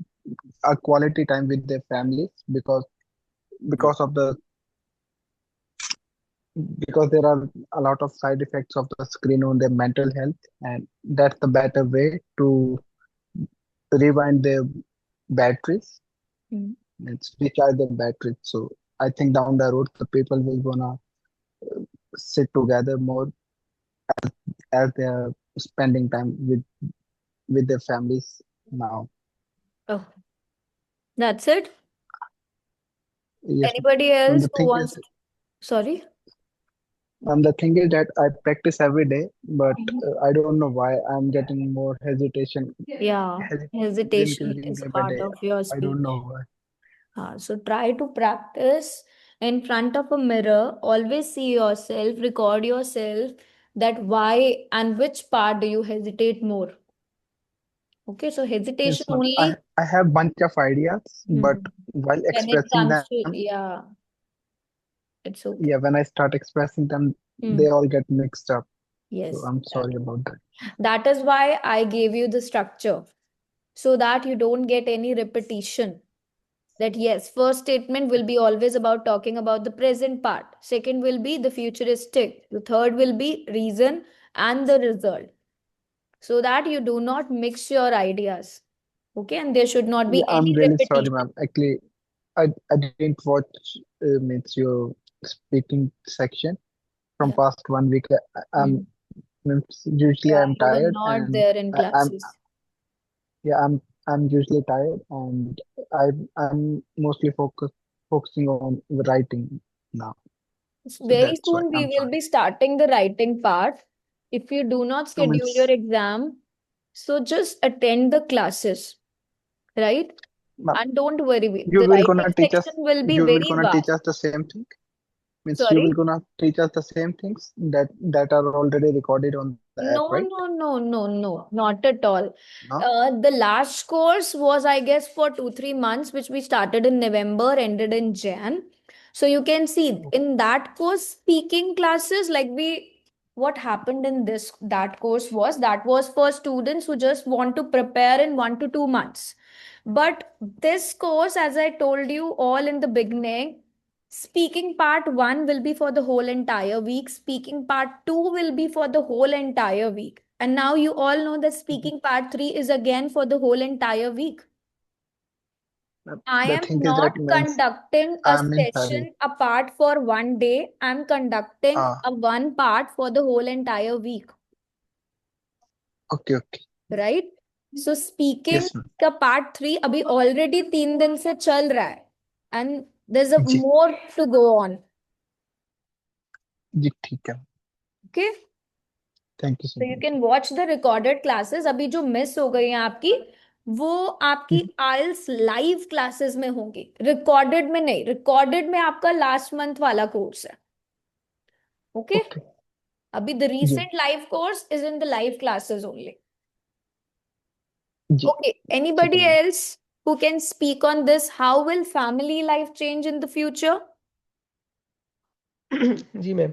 Speaker 11: a quality time with their families, because of the because there are a lot of side effects of the screen on their mental health, and that's the better way to rewind their batteries
Speaker 1: Mm-hmm.
Speaker 11: and recharge their batteries. So I think down the road, the people will gonna sit together more as they are spending time with their families now.
Speaker 1: Oh, that's it.
Speaker 11: Yes,
Speaker 1: Anybody
Speaker 11: and
Speaker 1: else
Speaker 11: the
Speaker 1: who
Speaker 11: thing is,
Speaker 1: wants sorry?
Speaker 11: that I practice every day, but
Speaker 1: Mhm.
Speaker 11: I don't know why I'm getting more
Speaker 1: Yeah,
Speaker 11: hesitation is
Speaker 1: hesitation
Speaker 11: increasing
Speaker 1: is
Speaker 11: day
Speaker 1: a
Speaker 11: by
Speaker 1: part
Speaker 11: day.
Speaker 1: of your
Speaker 11: I don't
Speaker 1: speech.
Speaker 11: know why.
Speaker 1: So try to practice in front of a mirror. Always see yourself, record yourself that why and which part do you hesitate more. Okay, so hesitation
Speaker 11: Yes, ma'am.
Speaker 1: only
Speaker 11: I have bunch of ideas, but
Speaker 1: hmm,
Speaker 11: while
Speaker 1: when it
Speaker 11: expressing
Speaker 1: comes
Speaker 11: them,
Speaker 1: to, yeah, it's okay.
Speaker 11: yeah, when I start expressing them,
Speaker 1: Hmm.
Speaker 11: they all get mixed up. So
Speaker 1: Yes,
Speaker 11: I'm sorry
Speaker 1: exactly.
Speaker 11: about that.
Speaker 1: That is why I gave you the structure so that you don't get any repetition. That yes, first statement will be always about talking about the present part. Second will be the futuristic. The third will be reason and the result. So that you do not mix your ideas. Okay, and there should not
Speaker 11: Yeah,
Speaker 1: be
Speaker 11: I'm
Speaker 1: any
Speaker 11: really sorry,
Speaker 1: repetition.
Speaker 11: ma'am. Actually, I didn't watch means your speaking section from
Speaker 1: Yeah.
Speaker 11: past 1 week. I'm
Speaker 1: Hmm.
Speaker 11: means usually
Speaker 1: Yeah,
Speaker 11: I'm
Speaker 1: you were
Speaker 11: tired,
Speaker 1: not
Speaker 11: and
Speaker 1: there in
Speaker 11: I'm
Speaker 1: classes.
Speaker 11: yeah I'm usually tired, and I'm mostly focusing on writing now. So
Speaker 1: Very
Speaker 11: that's why
Speaker 1: soon we
Speaker 11: I'm
Speaker 1: will
Speaker 11: sorry.
Speaker 1: be starting the writing part. If you do not
Speaker 11: So
Speaker 1: schedule your
Speaker 11: means,
Speaker 1: exam, so just attend the classes, right?
Speaker 11: ma'am,
Speaker 1: And don't worry,
Speaker 11: you
Speaker 1: the
Speaker 11: will gonna
Speaker 1: writing
Speaker 11: teach us
Speaker 1: section will be
Speaker 11: you will
Speaker 1: very
Speaker 11: gonna teach
Speaker 1: vast.
Speaker 11: us the same thing. Means you will
Speaker 1: Sorry?
Speaker 11: gonna teach us the same things that are already recorded on the app,
Speaker 1: No,
Speaker 11: right?
Speaker 1: no, no, no, no, not at all.
Speaker 11: No?
Speaker 1: The last course was, I guess, for 2, 3 months, which we started in November, ended in Jan. So you can see in that course, speaking classes, what happened in that course that was for students who just want to prepare in 1 to 2 months. But this course, as I told you all in the beginning, speaking part one will be for the whole entire week. Speaking part two will be for the whole entire week. And now you all know that speaking part three is again for the whole entire week. I
Speaker 11: The
Speaker 1: am
Speaker 11: thing is that
Speaker 1: not
Speaker 11: means
Speaker 1: conducting a
Speaker 11: I'm in hurry.
Speaker 1: session apart for one day. I'm conducting
Speaker 11: Ah,
Speaker 1: a one part for the whole entire week,
Speaker 11: okay.
Speaker 1: right? So speaking
Speaker 11: Yes, ma'am.
Speaker 1: का part three अभी already 3 दिन से चल रहा है, and there's a
Speaker 11: ji
Speaker 1: more to go on.
Speaker 11: जी ठीक है.
Speaker 1: Okay.
Speaker 11: Thank you so
Speaker 1: So you
Speaker 11: much.
Speaker 1: can watch the recorded classes. अभी जो मिस हो गई हैं आपकी, वो आपकी आइल्स लाइव क्लासेस में होंगी, रिकॉर्डेड में नहीं. रिकॉर्डेड में आपका लास्ट मंथ वाला कोर्स है. ओके.
Speaker 11: Okay.
Speaker 1: अभी द
Speaker 11: जी
Speaker 1: recent live course is in the live classes only.
Speaker 11: जी
Speaker 1: Okay.
Speaker 11: ठीक है
Speaker 1: Anybody
Speaker 11: ma'am.
Speaker 1: else who can speak on this? How will family life change in the future?
Speaker 7: जी ma'am.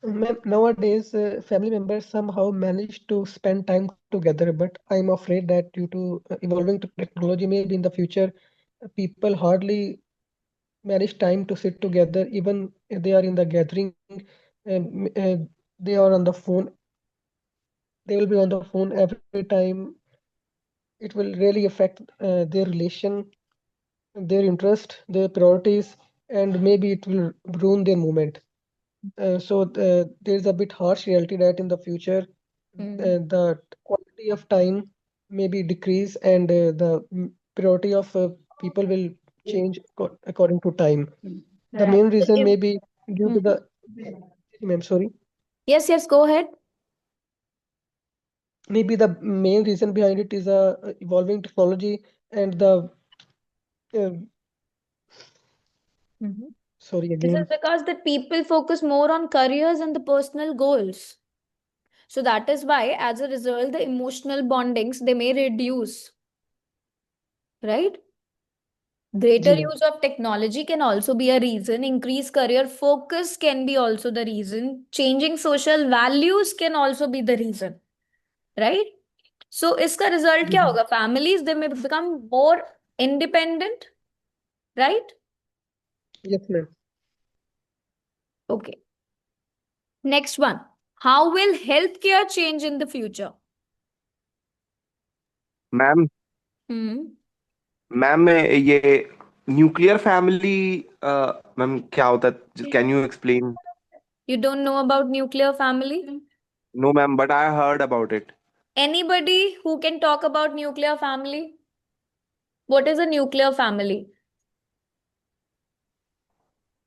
Speaker 7: Ma'am, nowadays, family members somehow manage to spend time together, but I'm afraid that due to evolving technology, maybe in the future, people hardly manage time to sit together. Even if they are in the gathering, they are on the phone. They will be on the phone every time. It will really affect their relation, their interest, their priorities, and maybe it will ruin their movement. So there's a bit harsh reality that in the future, the quality of time maybe decrease and the priority of people will change according to time. The
Speaker 1: Right.
Speaker 7: main
Speaker 1: So
Speaker 7: reason
Speaker 1: if,
Speaker 7: may be due to the, ma'am, sorry,
Speaker 1: yes, go ahead.
Speaker 7: maybe the main reason behind it is evolving technology and the, uh,
Speaker 1: Mhm.
Speaker 7: sorry
Speaker 1: This is
Speaker 7: again.
Speaker 1: because that people focus more on careers and the personal goals. So that is why, as a result, the emotional bondings they may reduce, right? Greater
Speaker 7: Ji, ma'am.
Speaker 1: use of technology can also be a reason. Increased career focus can be also the reason. Changing social values can also be the reason, right? So इसका result
Speaker 7: Ji,
Speaker 1: क्या
Speaker 7: ma'am.
Speaker 1: होगा? Families they may become more independent, right?
Speaker 7: Yes, ma'am.
Speaker 1: Okay. Next one. How will healthcare change in the future?
Speaker 10: Ma'am
Speaker 1: Hmm.
Speaker 10: Ma'am ये nuclear family ma'am क्या होता है, can you explain?
Speaker 1: You don't know about nuclear family?
Speaker 10: No ma'am, but I heard about it.
Speaker 1: Anybody who can talk about nuclear family? What is a nuclear family?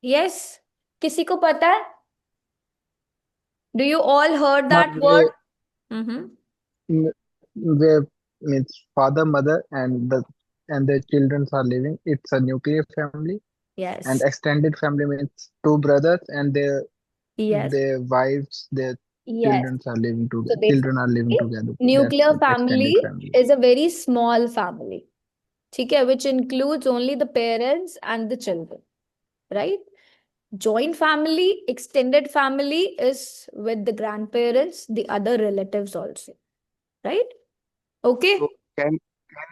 Speaker 1: Yes? किसी को पता है? Do you all heard that
Speaker 11: Ma'am,
Speaker 1: word? Mm-hmm.
Speaker 11: where means father, mother, and their children are living. It's a nuclear family, and
Speaker 1: Yes.
Speaker 11: extended family means two brothers and
Speaker 1: Yes.
Speaker 11: their wives, their
Speaker 1: Yes.
Speaker 11: children are living
Speaker 1: So
Speaker 11: together. Children are living
Speaker 1: basically,
Speaker 11: together. That's
Speaker 1: nuclear
Speaker 11: it. Extended
Speaker 1: family
Speaker 11: family.
Speaker 1: is a very small family, ठीक है, which includes only the parents and the children, right? Joint family, extended family is with the grandparents, the other relatives also, right? Okay.
Speaker 10: So can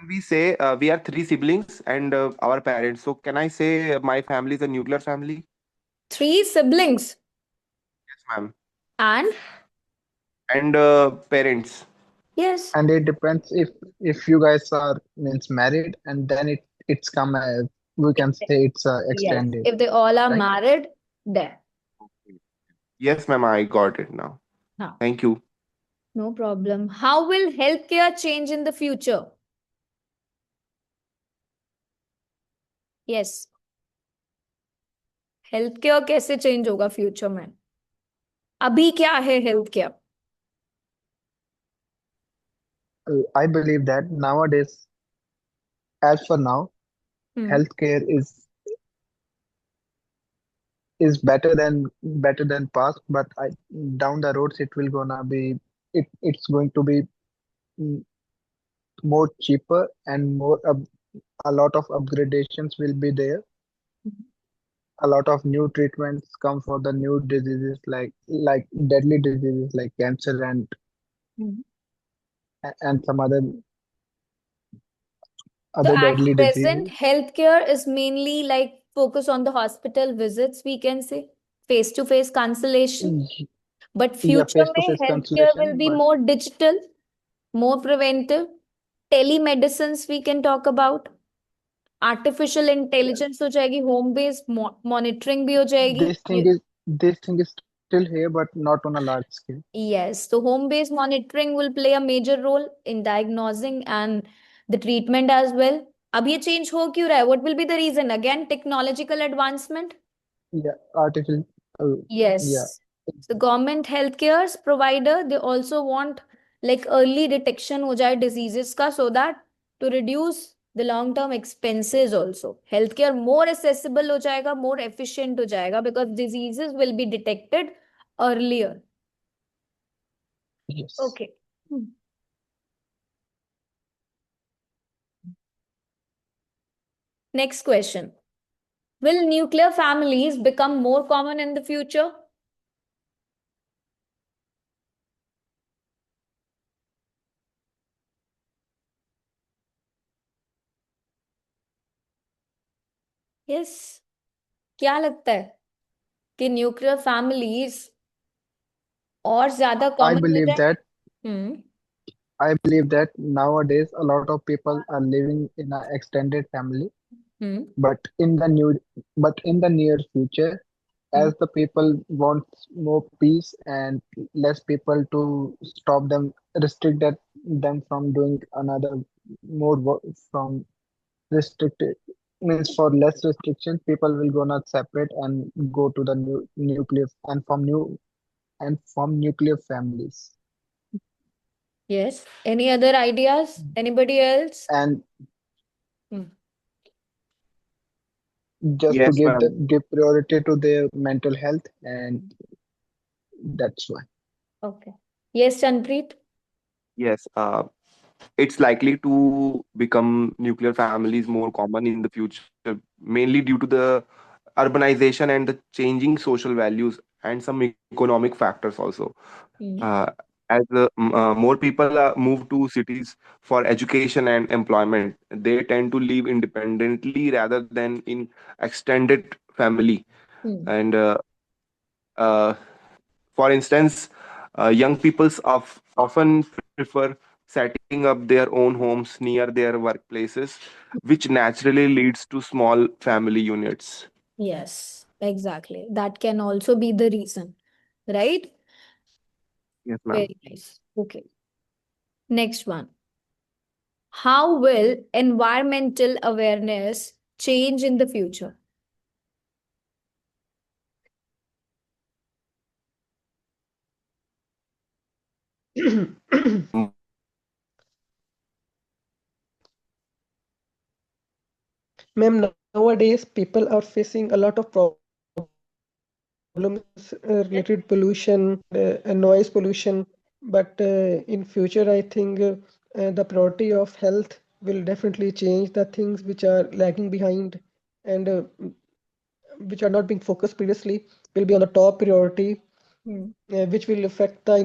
Speaker 10: we say we are three siblings and our parents? So can I say my family is a nuclear family?
Speaker 1: 3 siblings
Speaker 10: Yes, ma'am.
Speaker 1: and
Speaker 10: And parents.
Speaker 1: yes,
Speaker 11: And it depends if you guys are means married, and then it's come as we can say it's
Speaker 1: yes.
Speaker 11: extended,
Speaker 1: If they all are
Speaker 11: right?
Speaker 1: married, then.
Speaker 10: Yes, ma'am, I got it now.
Speaker 1: Huh.
Speaker 10: Thank you.
Speaker 1: No problem. How will healthcare change in the future? Yes. Healthcare कैसे change होगा future में? अभी क्या है healthcare?
Speaker 11: I believe that nowadays, as for now, healthcare is better than past, but down the roads it will gonna be it's going to be mm, more cheaper and a lot of upgradations will be there. A lot of new treatments come for the new diseases like deadly diseases like cancer and some
Speaker 1: So
Speaker 11: other
Speaker 1: at
Speaker 11: deadly
Speaker 1: present,
Speaker 11: diseases.
Speaker 1: healthcare is mainly like focus on the hospital visits, we can say, face-to-face consultation.
Speaker 11: Y-
Speaker 1: But
Speaker 11: Yeah,
Speaker 1: future
Speaker 11: face to
Speaker 1: में
Speaker 11: face
Speaker 1: healthcare will
Speaker 11: consultation,
Speaker 1: be
Speaker 11: but
Speaker 1: more digital, more preventive. Telemedicines we can talk about. Artificial
Speaker 11: yeah,
Speaker 1: intelligence हो जाएगी, home based monitoring भी हो जाएगी.
Speaker 11: this thing is still here, but not on a large scale.
Speaker 1: Yes, so home based monitoring will play a major role in diagnosing and the treatment as well. अब ये change हो क्यों रहा है? What will be the reason? Again, technological advancement.
Speaker 11: Yeah, artificial. Yeah,
Speaker 1: Yes. So government healthcare provider, they also want like early detection हो जाए diseases का so that to reduce the long term expenses also. Healthcare more accessible हो जाएगा, more efficient हो जाएगा because diseases will be detected earlier.
Speaker 11: yes.
Speaker 1: Okay. Next question. Will nuclear families become more common in the future? Yes, क्या लगता है कि nuclear families और ज्यादा
Speaker 11: I
Speaker 1: कॉमन हो
Speaker 11: believe
Speaker 1: जाएंगे?
Speaker 11: that
Speaker 1: hmm.
Speaker 11: I believe that nowadays a lot of people are living in an extended family,
Speaker 1: hmm.
Speaker 11: but in the new but in the near future,
Speaker 1: hmm.
Speaker 11: as the people want more peace and less people to stop them, restrict them from doing another more work from restricted means for less restriction, people will gonna separate and go to the new nuclear and form nuclear families.
Speaker 1: Yes. Any other ideas? Anybody else?
Speaker 11: And
Speaker 1: Hmm.
Speaker 11: just to
Speaker 10: Yes, ma'am.
Speaker 11: give priority to their mental health, and that's why.
Speaker 1: Okay. Yes, Chanpreet.
Speaker 10: Yes. It's likely to become nuclear families more common in the future, mainly due to the urbanization and the changing social values and some economic factors also.
Speaker 1: Hmm.
Speaker 10: As more people move to cities for education and employment, they tend to live independently rather than in extended family.
Speaker 1: Hmm.
Speaker 10: And uh, for instance, young peoples often prefer setting up their own homes near their workplaces, which naturally leads to small family units.
Speaker 1: Yes, exactly. That can also be the reason, right?
Speaker 10: Yes, ma'am.
Speaker 1: Very nice. Okay. Next one. How will environmental awareness change in the future?
Speaker 7: Ma'am, nowadays people are facing a lot of problems related pollution and noise pollution. But in future, I think the priority of health will definitely change. The things which are lagging behind and which are not being focused previously will be on the top priority,
Speaker 1: Hmm.
Speaker 7: which will affect the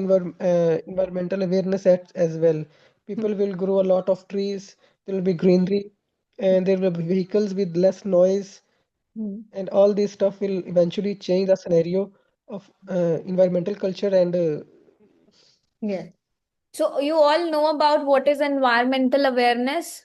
Speaker 7: environmental awareness as well.
Speaker 1: Hmm.
Speaker 7: People will grow a lot of trees, there will be greenery, and there will be vehicles with less noise,
Speaker 1: Hmm.
Speaker 7: and all this stuff will eventually change the scenario of environmental culture and
Speaker 1: Yes. So you all know about what is environmental awareness?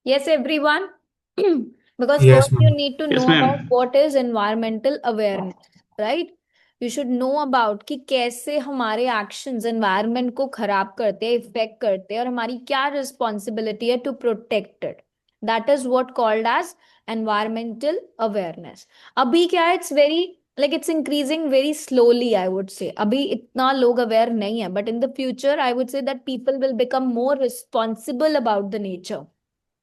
Speaker 1: Yes, everyone. Because
Speaker 6: Yes,
Speaker 1: first you
Speaker 6: ma'am.
Speaker 1: need to
Speaker 4: Yes,
Speaker 1: know about
Speaker 4: ma'am.
Speaker 1: what is environmental awareness, right? You should know about कि कैसे हमारे actions environment को खराब करते हैं, effect करते हैं और हमारी क्या responsibility है to protect it. That is what called as environmental awareness. अभी क्या है, it's very like it's increasing very slowly, I would say. अभी इतना लोग aware नहीं है, but in the future I would say that people will become more responsible about the nature,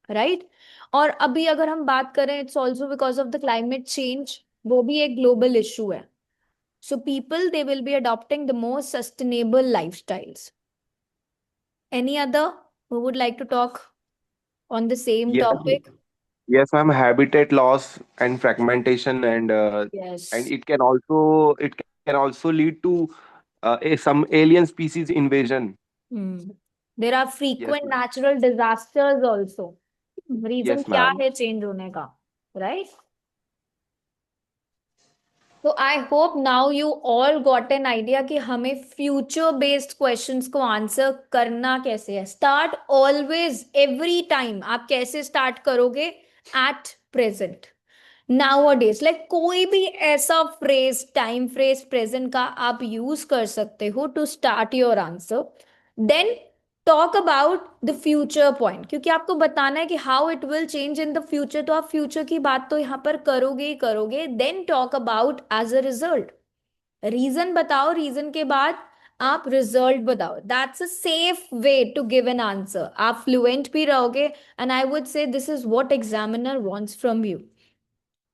Speaker 1: right और अभी अगर हम बात करें it's also because of the climate change, वो भी एक ग्लोबल इशू है. So people they will be adopting the more sustainable lifestyles. Any other who would like to talk on the same
Speaker 10: Yes,
Speaker 1: topic?
Speaker 10: yes, ma'am. Habitat loss and fragmentation, and
Speaker 1: Yes.
Speaker 10: it can also lead to some alien species invasion.
Speaker 1: Hmm. There are
Speaker 10: Yes,
Speaker 1: frequent
Speaker 10: ma'am.
Speaker 1: natural disasters also. Reason
Speaker 10: Yes,
Speaker 1: क्या
Speaker 10: ma'am.
Speaker 1: है change होने का, right? तो I hope now you all got an idea कि हमें future based questions को answer करना कैसे है. Start always every time. आप कैसे स्टार्ट करोगे? एट प्रेजेंट, नाउ लाइक कोई भी ऐसा फ्रेज, टाइम फ्रेज प्रेजेंट का आप यूज कर सकते हो to start your answer. Then talk about the future point, क्योंकि आपको बताना है कि how it will change in the future, तो आप फ्यूचर की बात तो यहाँ पर करोगे ही करोगे. Then talk about as a result. Reason बताओ, रीजन के बाद आप रिजल्ट बताओ. That's a safe way to give an answer. आप फ्लुएंट भी रहोगे and I would say this is what examiner wants from you.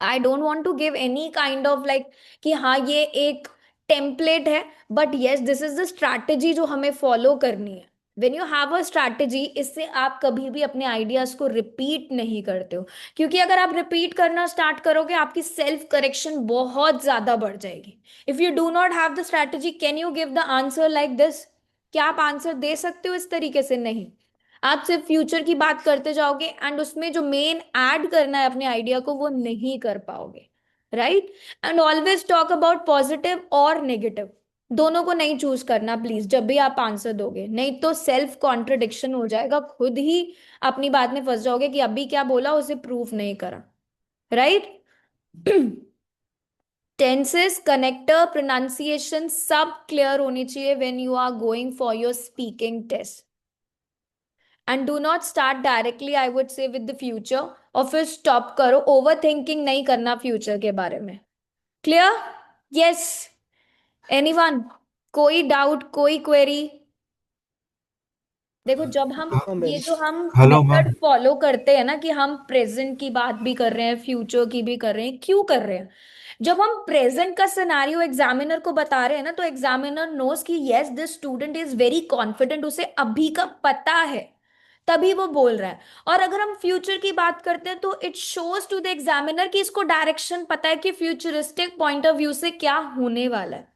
Speaker 1: I don't want to give any kind of like कि हाँ ये एक टेम्पलेट है, but yes this is the strategy जो हमें फॉलो करनी है. When you have a strategy, इससे आप कभी भी अपने आइडियाज को रिपीट नहीं करते हो, क्योंकि अगर आप रिपीट करना स्टार्ट करोगे आपकी सेल्फ करेक्शन बहुत ज्यादा बढ़ जाएगी. If you do not have the strategy, can you give the answer like this? क्या आप आंसर दे सकते हो इस तरीके से? नहीं. आप सिर्फ फ्यूचर की बात करते जाओगे एंड उसमें जो मेन ऐड करना है अपने आइडिया को वो नहीं कर पाओगे, right? And always talk about positive और नेगेटिव, दोनों को नहीं चूज करना प्लीज जब भी आप आंसर दोगे, नहीं तो सेल्फ कॉन्ट्रडिक्शन हो जाएगा, खुद ही अपनी बात में फंस जाओगे कि अभी क्या बोला उसे प्रूफ नहीं करा, राइट? टेंसेस, कनेक्टर, प्रोनाउंसिएशन सब क्लियर होनी चाहिए when you are going for your speaking test. And do not start directly I would say with the future, और फिर स्टॉप करो, ओवर थिंकिंग नहीं करना फ्यूचर के बारे में। क्लियर? यस? एनीवन? कोई डाउट, कोई क्वेरी? देखो जब हम
Speaker 7: हाँ
Speaker 1: ये
Speaker 7: मैम।
Speaker 1: जो हम
Speaker 6: हेलो
Speaker 1: मेथड
Speaker 6: मैम।
Speaker 1: फॉलो करते हैं ना कि हम प्रेजेंट की बात भी कर रहे हैं फ्यूचर की भी कर रहे हैं, क्यों कर रहे हैं? जब हम प्रेजेंट का सिनारियो एग्जामिनर को बता रहे हैं ना, तो एग्जामिनर नोस कि yes this student is very confident, उसे अभी का पता है, तभी वो बोल रहा है। और अगर हम फ्यूचर की बात करते हैं तो it shows to the examiner कि इसको डायरेक्शन पता है कि फ्यूचरिस्टिक पॉइंट ऑफ व्यू से क्या होने वाला है,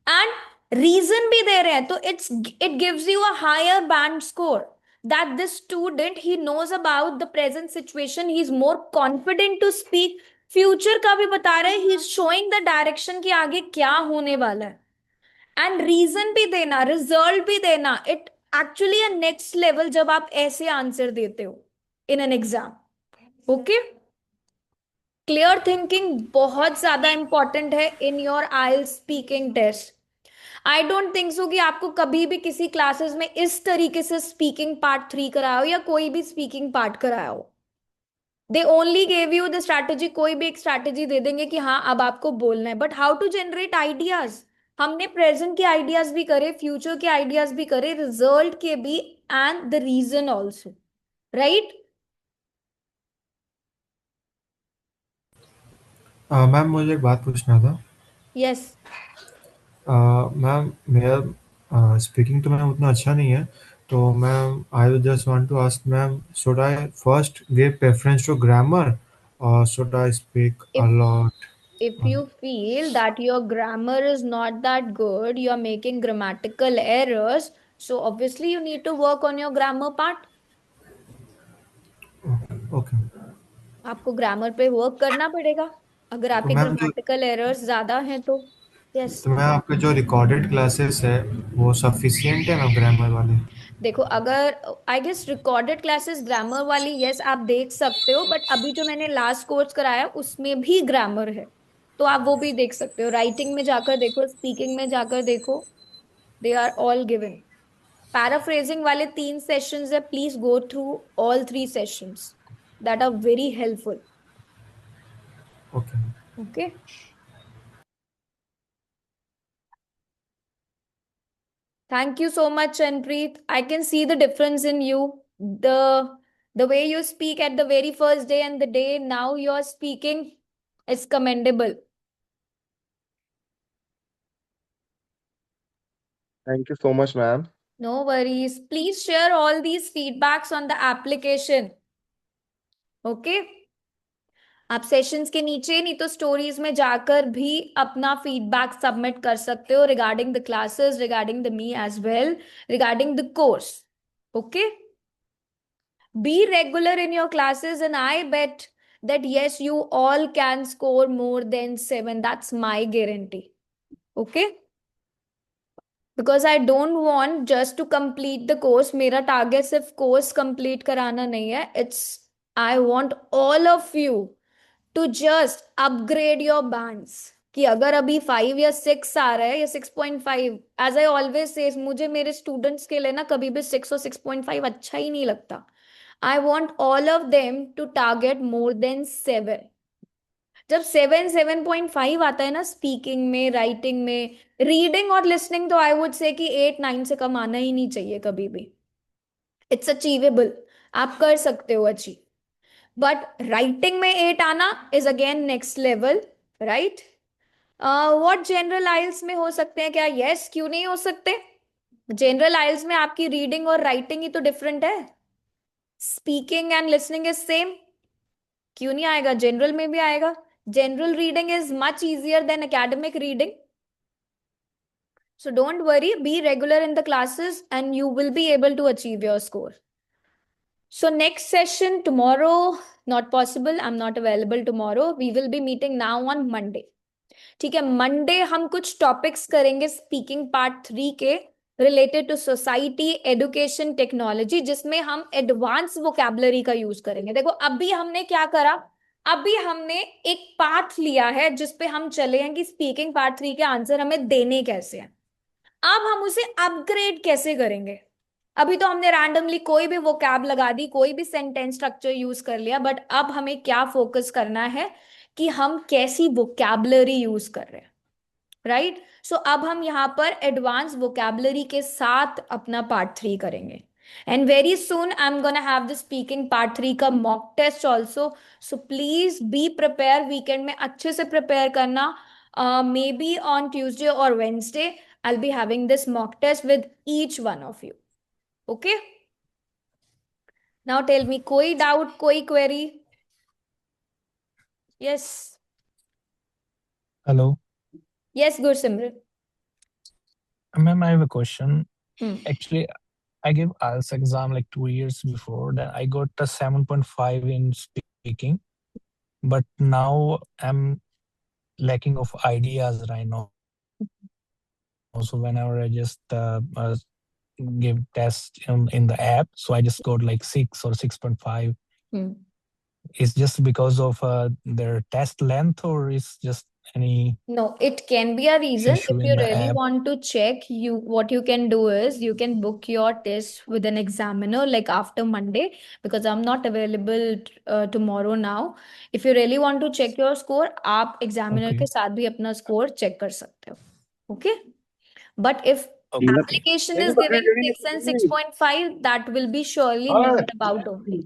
Speaker 1: एंड रीजन भी दे रहे हैं, तो it gives you a higher band score that this student he knows about the present situation, he is more confident to speak. Future का भी बता रहे हैं, he is showing the direction कि आगे क्या होने वाला है, एंड रीजन भी देना, रिजल्ट भी देना, it actually a next level जब आप ऐसे आंसर देते हो in an exam. Okay? Clear thinking बहुत ज्यादा इंपॉर्टेंट है इन योर आइल speaking test. I don't think so कि आपको कभी भी किसी क्लासेस में इस तरीके से स्पीकिंग पार्ट 3 कराया हो या कोई भी स्पीकिंग पार्ट कराया हो। They only gave you the strategy, कोई भी एक स्ट्रैटेजी दे देंगे कि हाँ अब आपको बोलना है, but how to generate ideas? हमने प्रेजेंट के आइडियाज भी करे, फ्यूचर के आइडियाज भी करे, रिजल्ट के भी, and the reason also, right?
Speaker 6: Ma'am मुझे एक बात पूछना था।
Speaker 1: यस।
Speaker 6: मैम मेरा स्पीकिंग तो मैम उतना अच्छा नहीं है, तो ma'am I just want to ask ma'am, should I first give preference to grammar और should I speak a
Speaker 1: if
Speaker 6: lot?
Speaker 1: if you feel that your grammar is not that good, you are making grammatical errors, so obviously you need to work on your grammar part.
Speaker 6: Okay.
Speaker 1: आपको grammar पे work करना पड़ेगा अगर
Speaker 6: तो
Speaker 1: आपके
Speaker 6: ma'am जो
Speaker 1: grammatical errors ज्यादा हैं तो। यस।
Speaker 6: तो मैम आपके जो रिकॉर्डेड क्लासेस है वो सफिशिएंट है मैम ग्रामर वाले?
Speaker 1: देखो अगर I guess recorded classes grammar वाली यस आप देख सकते हो, बट अभी जो मैंने लास्ट कोर्स कराया उसमें भी ग्रामर है, तो आप वो भी देख सकते हो, राइटिंग में जाकर देखो, स्पीकिंग में जाकर देखो, they are all given. Paraphrasing वाले 3 सेशंस है, please go through all 3 sessions, that are very helpful.
Speaker 6: Okay.
Speaker 1: Okay? Thank you so much, Chanpreet. I can see the difference in you. The way you speak at the very first day and the day now you're speaking is commendable.
Speaker 10: Thank you so much, ma'am.
Speaker 1: No worries. Please share all these feedbacks on the application. Okay? आप sessions के नीचे नहीं तो stories में जाकर भी अपना feedback submit कर सकते हो regarding the classes, regarding the me as well, regarding the course. Okay? Be regular in your classes, and I bet that yes, you all can score more than 7. That's my guarantee. Okay? Because I don't want just to complete the course. मेरा target सिर्फ course complete कराना नहीं है. I want all of you to just upgrade your bands. कि अगर अभी 5 या 6 आ रहा है या 6.5, as I always say, मुझे मेरे students के लिए ना कभी भी 6 और 6.5 अच्छा ही नहीं लगता. I want all of them to target more than 7. जब 7 7.5 आता है ना स्पीकिंग में, राइटिंग में, रीडिंग और लिसनिंग तो आई वुड से कि 8 9 से कम आना ही नहीं चाहिए कभी भी। इट्स अचीवेबल, आप कर सकते हो अचीव, बट राइटिंग में 8 आना is again next level, right? What general IELTS में हो सकते हैं क्या? यस, क्यों नहीं हो सकते? जनरल आइल्स में आपकी रीडिंग और राइटिंग ही तो डिफरेंट है, speaking and listening is same. क्यों नहीं आएगा? जनरल में भी आएगा। General reading is much easier than academic reading, so don't worry, be regular in the classes and you will be able to achieve your score. So next session tomorrow, not possible. I'm not available tomorrow. We will be meeting now on Monday. ठीक है, Monday हम कुछ topics करेंगे speaking part 3 के related to society, education, technology, जिसमें हम advance vocabulary का use करेंगे। देखो अभी हमने क्या करा, अभी हमने एक पाथ लिया है जिसपे हम चले हैं कि स्पीकिंग पार्ट 3 के आंसर हमें देने कैसे हैं। अब हम उसे अपग्रेड कैसे करेंगे। अभी तो हमने रैंडमली कोई भी वोकैब लगा दी, कोई भी सेंटेंस स्ट्रक्चर यूज कर लिया, बट अब हमें क्या फोकस करना है कि हम कैसी वोकैबुलरी यूज कर रहे हैं, राइट। सो अब हम यहाँ पर एडवांस वोकैबुलरी के साथ अपना पार्ट 3 करेंगे। And very soon I am gonna have the speaking part 3 का mock test also. So please be prepare, weekend में अच्छे से प्रिपेयर करना। मे बी ऑन ट्यूसडे और Wednesday I'll be having this mock test with each one of you. Okay? Now tell me, koi doubt, koi query? Yes.
Speaker 12: Hello.
Speaker 1: Yes, Gursimran.
Speaker 12: Ma'am, I have a question.
Speaker 1: Hmm.
Speaker 12: Actually, I gave IELTS exam like 2 years before. Then I got a 7.5 in speaking, but now I'm lacking of ideas right now. Also, whenever I just give test in the app, so I just got like 6 or 6.5.
Speaker 1: Hmm.
Speaker 12: Is just because of their test length, or is just any
Speaker 1: No, it can be a reason.
Speaker 12: issue
Speaker 1: If
Speaker 12: in
Speaker 1: you
Speaker 12: the
Speaker 1: really
Speaker 12: app?
Speaker 1: want to check, what you can do is you can book your test with an examiner like after Monday, because I'm not available tomorrow now. If you really want to check your score, आप examiner
Speaker 12: Okay.
Speaker 1: के साथ भी अपना score check कर सकते हो. Okay? But if
Speaker 12: Okay.
Speaker 1: application is giving 6 and 6.5, that will be surely near about only.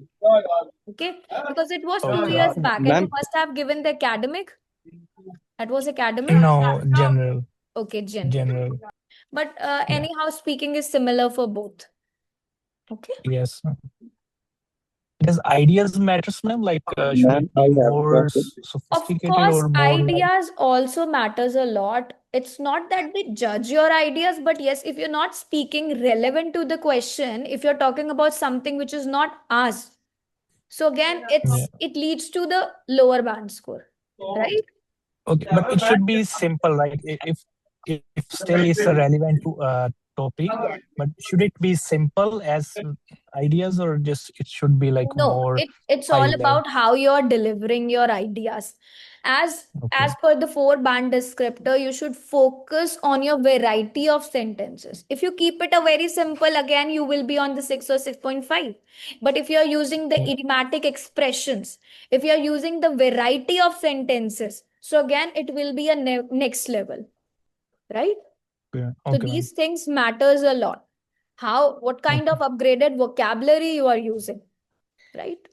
Speaker 1: Okay? Because it was 2
Speaker 12: Okay.
Speaker 1: years back and you
Speaker 5: Ma'am,
Speaker 1: must have given the academic. That was academic?
Speaker 12: No, general.
Speaker 1: Okay, general.
Speaker 12: General.
Speaker 1: But
Speaker 12: Yeah.
Speaker 1: anyhow, speaking is similar for both. Okay?
Speaker 12: Yes. Does ideas matters, ma'am? Like, should
Speaker 5: ma'am,
Speaker 12: it
Speaker 5: I
Speaker 12: be
Speaker 5: have a
Speaker 12: more
Speaker 5: question.
Speaker 1: Of
Speaker 12: sophisticated
Speaker 1: course,
Speaker 12: or more like?
Speaker 1: ideas also matters a lot. It's not that they judge your ideas, but yes, if you're not speaking relevant to the question, if you're talking about something which is not asked, so again,
Speaker 12: Yeah.
Speaker 1: it leads to the lower band score, right?
Speaker 12: Okay, but it should be simple, right? If still is relevant to topic, but should it be simple as ideas, or just it should be like
Speaker 1: No,
Speaker 12: more
Speaker 1: it's
Speaker 12: high
Speaker 1: all
Speaker 12: level?
Speaker 1: about how you're delivering your ideas. As
Speaker 12: Okay.
Speaker 1: per the 4-band descriptor, you should focus on your variety of sentences. If you keep it a very simple, again, you will be on the 6 or 6.5. But if you're using the
Speaker 12: Yeah.
Speaker 1: idiomatic expressions, if you're using the variety of sentences, so again, it will be a next level, right?
Speaker 12: Yeah.
Speaker 1: So
Speaker 12: Okay, ma'am.
Speaker 1: these things matters a lot. What kind of upgraded vocabulary you are using, right?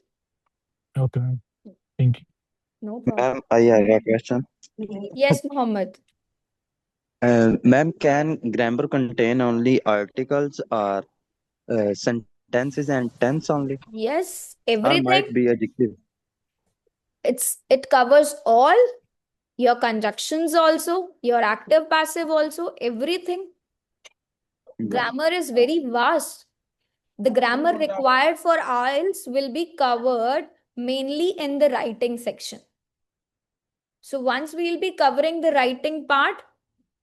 Speaker 12: Okay, ma'am. Thank you.
Speaker 1: No problem.
Speaker 5: Ma'am, I have a question.
Speaker 1: Yes, Mohammed.
Speaker 5: Ma'am, can grammar contain only articles or sentences and tense only,
Speaker 1: Yes,
Speaker 5: or
Speaker 1: everything.
Speaker 5: might be adjective?
Speaker 1: It covers all your conjunctions also, your active passive also, everything.
Speaker 5: Yeah.
Speaker 1: Grammar is very vast. The grammar required for IELTS will be covered mainly in the writing section. So once we'll be covering the writing part,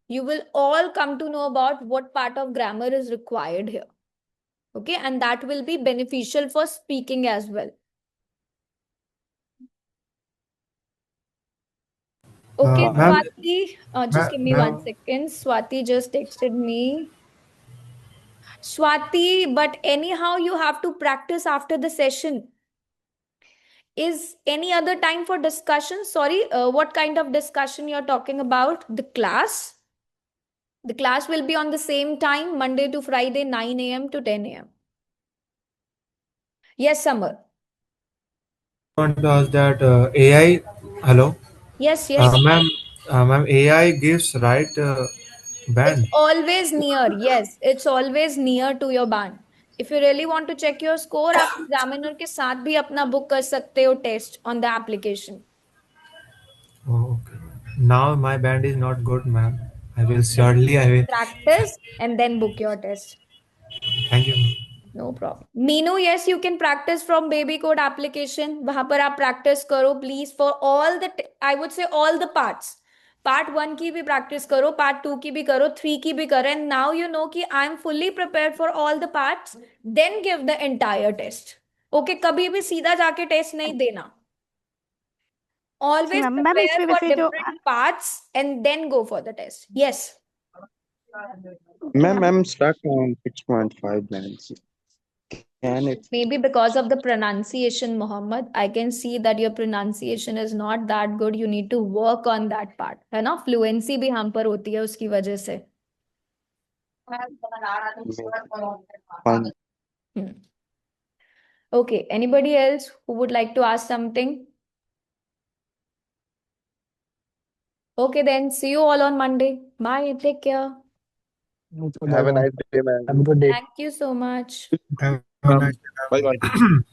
Speaker 1: you will all come to know about what part of grammar is required here. Okay, and that will be beneficial for speaking as well. Okay,
Speaker 6: Ma'am,
Speaker 1: Swati, just give me 1 second. Swati just texted me. Swati, but anyhow, you have to practice after the session. Is any other time for discussion? Sorry, what kind of discussion you're talking about? The class? The class will be on the same time, Monday to Friday, 9 a.m. to 10 a.m. Yes, Samar.
Speaker 6: I want to ask that AI, hello,
Speaker 1: Yes, yes.
Speaker 6: ma'am, AI gives right band.
Speaker 1: It's always near. Yes, it's always near to your band. If you really want to check your score, आप examiner के साथ भी अपना book कर सकते हो test on the application.
Speaker 6: Oh, okay. Now my band is not good, ma'am. I will surely, I will.
Speaker 1: Practice and then book your test.
Speaker 6: Thank you, ma'am.
Speaker 1: No no problem Meenu. Yes, you can practice from baby code application. वहां पर आप practice करो please for all the, I would say all the parts. Part 1 की भी practice करो, part 2 की भी करो, 3 की भी करो. एंड नाउ यू नो कि I am fully prepared for all the parts. Then give the entire test. Okay, कभी भी सीधा जाके टेस्ट नहीं देना.
Speaker 13: जी
Speaker 1: Always
Speaker 13: मैम. मैम
Speaker 1: prepare
Speaker 13: इसमें
Speaker 1: for
Speaker 13: वैसे जो
Speaker 1: different parts and then go for the test. Yes.
Speaker 5: Ma'am, I'm stuck on 6.5 lines. Can it?
Speaker 1: Maybe because of the pronunciation, Mohammed. I can see that your pronunciation is not that good. You need to work on that part. है ना? Fluency भी हम पर होती है उसकी वजह से.
Speaker 5: Fine.
Speaker 1: Hmm. Okay. Anybody else who would like to ask something? Okay, then see you all on Monday. Bye. Take care.
Speaker 10: Have a nice day,
Speaker 12: Have a
Speaker 10: man.
Speaker 12: good day.
Speaker 1: Thank you so much.
Speaker 6: Have a nice day.
Speaker 8: Bye bye.